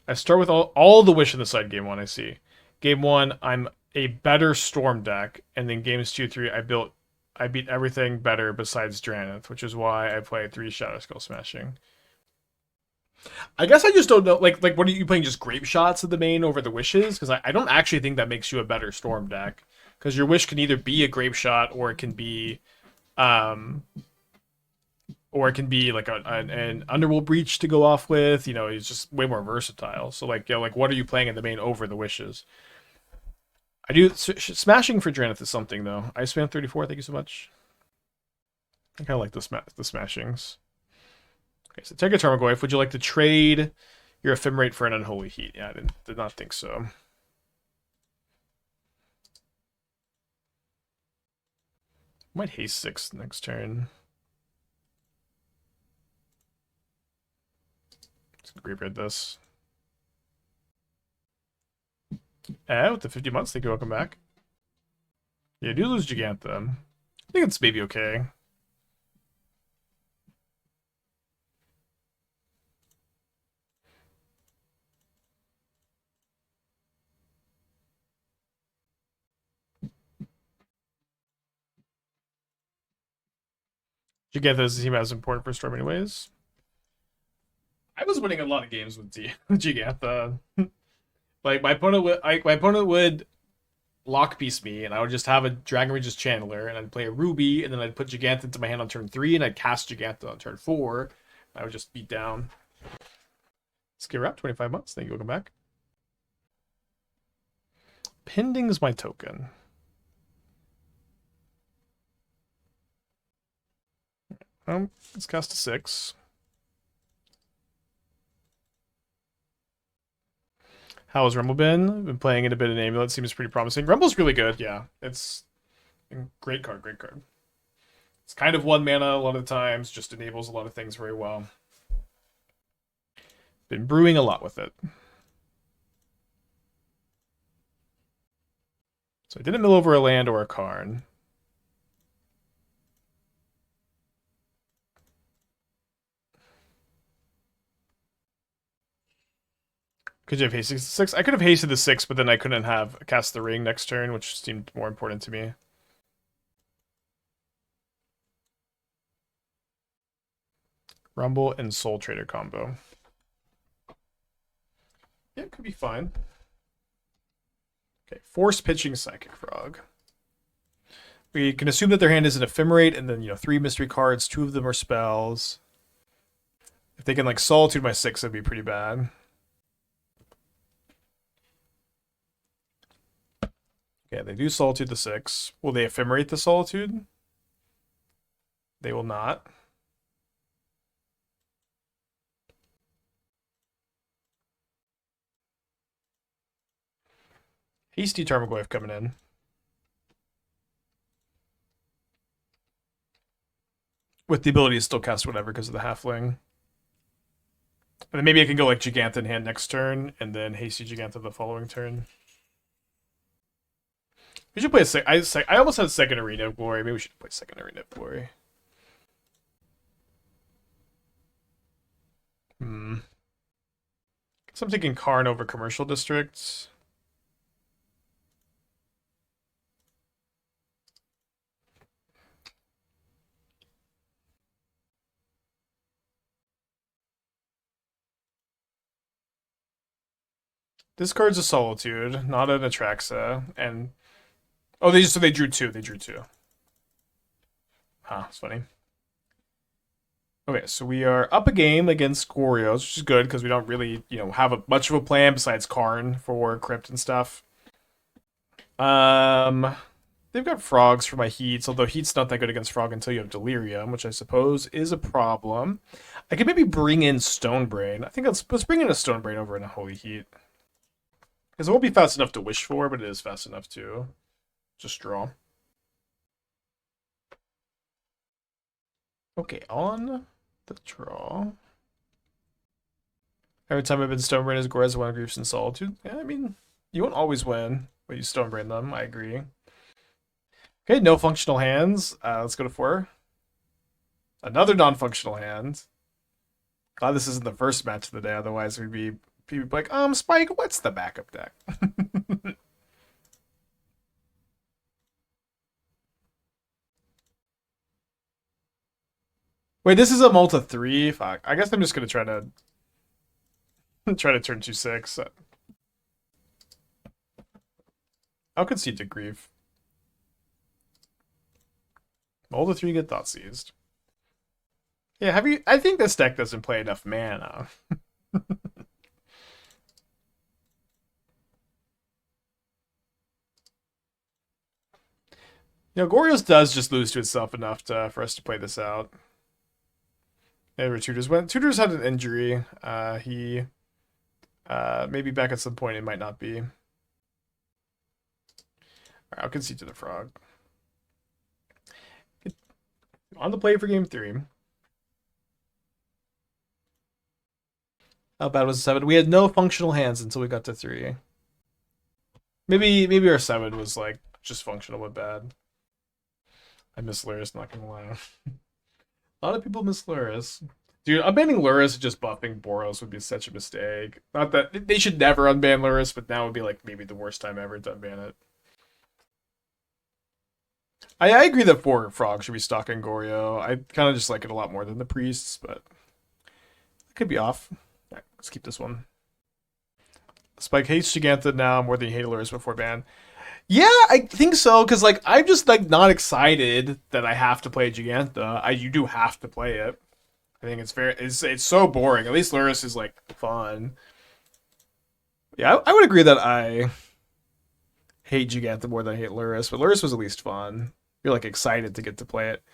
S1: I start with all the wish in the side game one I see. Game one, I'm a better storm deck, and then games 2, 3, I beat everything better besides Drannith, which is why I play 3 Shadow Skull Smashing. I guess I just don't know. Like, what are you playing? Just grape shots of the main over the wishes? Because I don't actually think that makes you a better storm deck. Because your wish can either be a grape shot um, or it can be like an Underworld Breach to go off with. You know, it's just way more versatile. So like, like what are you playing in the main over the wishes? I do smashing for Drannith is something though. I spam 34. Thank you so much. I kind of like the smashings. Okay, so take a Tarmogoyf. Would you like to trade your Ephemerate for an Unholy Heat? Yeah, I did not think so. Might haste 6 next turn. Let's graveyard this. With the 50 months, thank you, welcome back. Yeah, I do lose Gigantha. I think it's maybe okay. Gigantha is the team as important for Storm anyways. I was winning a lot of games with Gigantha. Like my opponent would lock piece me, and I would just have a Dragon Regis Channeler, and I'd play a Ruby, and then I'd put Gigantha into my hand on turn 3, and I'd cast Gigantha on turn 4. I would just beat down. Skip wrap, 25 months. Thank you, welcome back. Pending's my token. Let's cast a 6. How has Rumble been? Been playing it a bit in Amulet. Seems pretty promising. Rumble's really good, yeah. It's a great card, great card. It's kind of 1 mana a lot of the times, just enables a lot of things very well. Been brewing a lot with it. So I didn't mill over a land or a Karn. Could you have hasted the 6? I could have hasted the 6, but then I couldn't have cast the ring next turn, which seemed more important to me. Rumble and Soul Trader combo. Yeah, it could be fine. Okay, Force Pitching Psychic Frog. We can assume that their hand is an Ephemerate, and then 3 mystery cards. 2 of them are spells. If they can like Solitude my 6, that'd be pretty bad. Okay, they do Solitude the 6. Will they Ephemerate the Solitude? They will not. Hasty Tarmogoyf coming in. With the ability to still cast whatever because of the Halfling. And then maybe I can go like Gigantha in hand next turn, and then Hasty Gigantha the following turn. We should play I almost had second Arena of Glory. Maybe we should play second Arena of Glory. So I'm taking Karn over Commercial Districts. This card's a Solitude, not an Atraxa, and they drew 2. They drew 2. Huh, it's funny. Okay, so we are up a game against Goryo's, which is good because we don't really, have much of a plan besides Karn for Crypt and stuff. They've got Frogs for my Heats, although Heat's not that good against Frog until you have Delirium, which I suppose is a problem. I could maybe bring in Stonebrain. I think let's bring in a Stonebrain over in a Holy Heat. Because it won't be fast enough to wish for, but it is fast enough to just draw. Okay, on the draw. Every time I've been Stonebrain as Gore's won Griefs and Solitude. Yeah, I mean, you won't always win, but you Stonebrain them. I agree. Okay, no functional hands. Let's go to 4. Another non-functional hand. Glad this isn't the first match of the day, otherwise we'd be people be like, Spike, what's the backup deck? Wait, this is a Multa 3? Fuck. I guess I'm just gonna try to turn 2/6. I'll concede to Grief. Multa 3, get Thought Seized. Yeah, I think this deck doesn't play enough mana. Goryo's does just lose to itself enough for us to play this out. Yeah, Tutors had an injury. He maybe back at some point. It might not be. All right, I'll concede to the Frog. On the play for game 3. How bad was 7? We had no functional hands until we got to 3. Maybe our 7 was like just functional but bad. I miss Luris, not gonna lie. A lot of people miss Luris. Dude, unbanning Luris and just buffing Boros would be such a mistake. Not that they should never unban Luris, but now would be like maybe the worst time ever to unban it. I agree that 4 Frog should be stocking Goryo. I kind of just like it a lot more than the Priests, but it could be off. All right, let's keep this one. Spike hates Giganta now more than he hated Luris before ban. Yeah, I think so, because like I'm just like not excited that I have to play Giganta. You do have to play it. I think it's so boring. At least Luris is like fun. Yeah, I would agree that I hate Giganta more than I hate Luris, but Luris was at least fun. You're like excited to get to play it.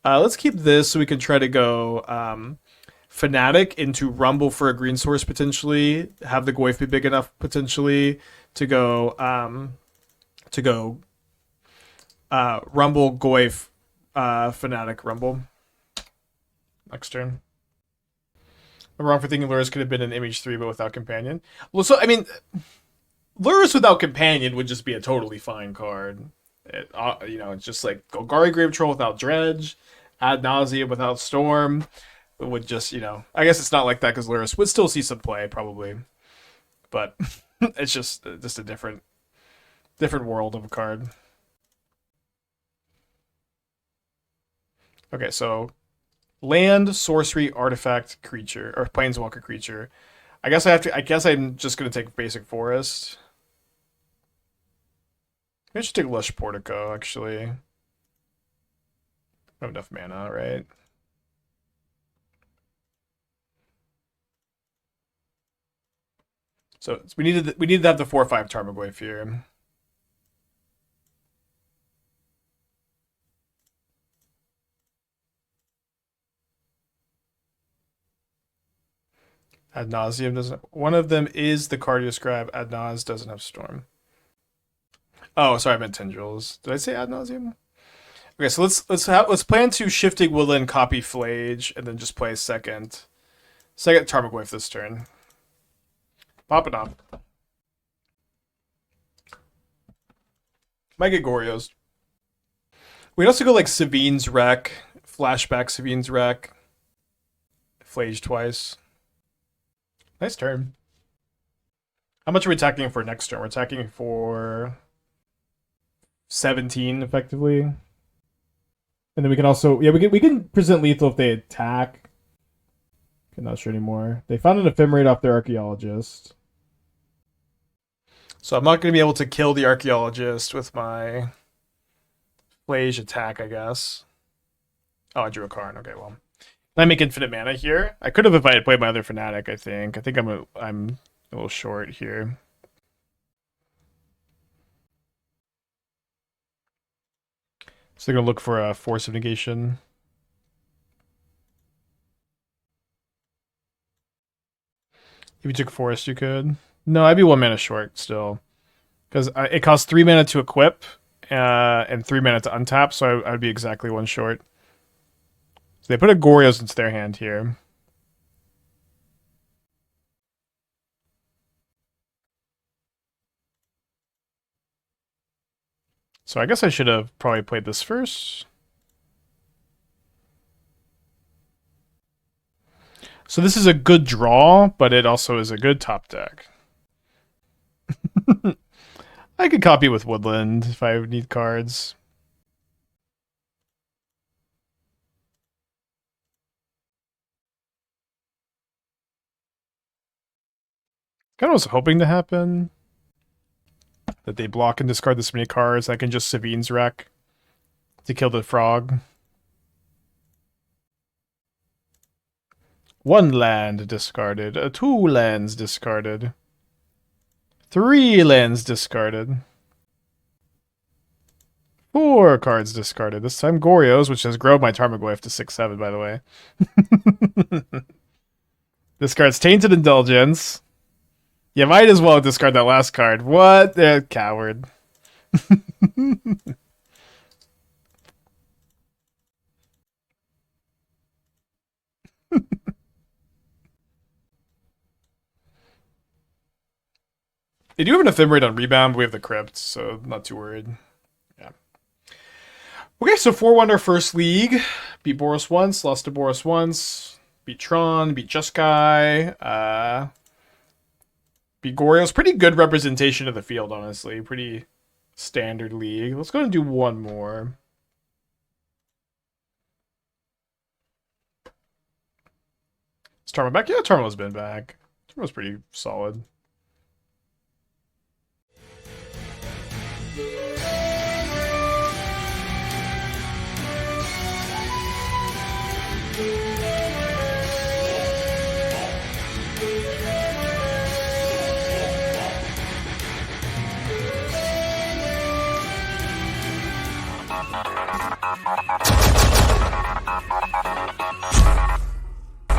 S1: Let's keep this so we can try to go Fanatic into Rumble for a green source potentially. Have the Goyf be big enough potentially to go Rumble Goyf Fanatic Rumble. Next turn. I'm wrong for thinking Luris could have been an MH3 but without companion. Well, so I mean, Luris without companion would just be a totally fine card. It's just like Golgari Grave Troll without Dredge, Ad Nauseam without Storm. It would just, I guess it's not like that because Luris would still see some play probably, but it's just a different world of a card. Okay, so land, sorcery, artifact, creature, or planeswalker creature. I guess I'm just gonna take basic forest. I should take Lush Portico, actually. I have enough mana, right? So we needed to have the 4/5 Tarmogoyf here. Ad nauseam doesn't. One of them is the Cardio Scribe. Ad nauseam doesn't have Storm. Oh, sorry, I meant Tendrils. Did I say ad nauseam? Okay, so let's plan to Shifting Woodland, copy Phlage, and then just play second Tarmogoyf this turn. Pop it off. Might get Goryo's. We'd also go like Sevinne's Wreck, flashback Sevinne's Wreck, Phlage twice. Nice turn. How much are we attacking for next turn? We're attacking for 17 effectively. And then we can also we can present lethal if they attack. I'm not sure anymore. They found an ephemerate off their archaeologist. So I'm not going to be able to kill the archaeologist with my Phlage attack, I guess. Oh, I drew a Karn. Okay, well. I make infinite mana here. I could have if I had played my other Fanatic, I think. I think I'm a little short here. So they're going to look for a Force of Negation. If you took Forest, you could. No, I'd be 1 mana short still. Because it costs 3 mana to equip and 3 mana to untap, so I'd be exactly 1 short. So they put a Goryo's into their hand here. So I guess I should have probably played this first. So this is a good draw, but it also is a good top deck. I could copy with Woodland if I need cards. Kind of was hoping to happen. That they block and discard this many cards. I can just Sevinne's wreck to kill the frog. 1 land discarded. 2 lands discarded. 3 lands discarded. 4 cards discarded. This time Goryo's, which has grown my Tarmogoyf to 6/7, by the way. Discards Tainted Indulgence. You might as well discard that last card. What? Coward. They do have an Ephemerate on Rebound, but we have the Crypt, so not too worried. Yeah. Okay, so 4-1 our first league. Beat Boros once, lost to Boros once. Beat Tron, beat Jeskai. Beat Goryo's. Pretty good representation of the field, honestly. Pretty standard league. Let's go and do one more. Is Tarmo back? Yeah, Tarmo's been back. Tarmo's pretty solid.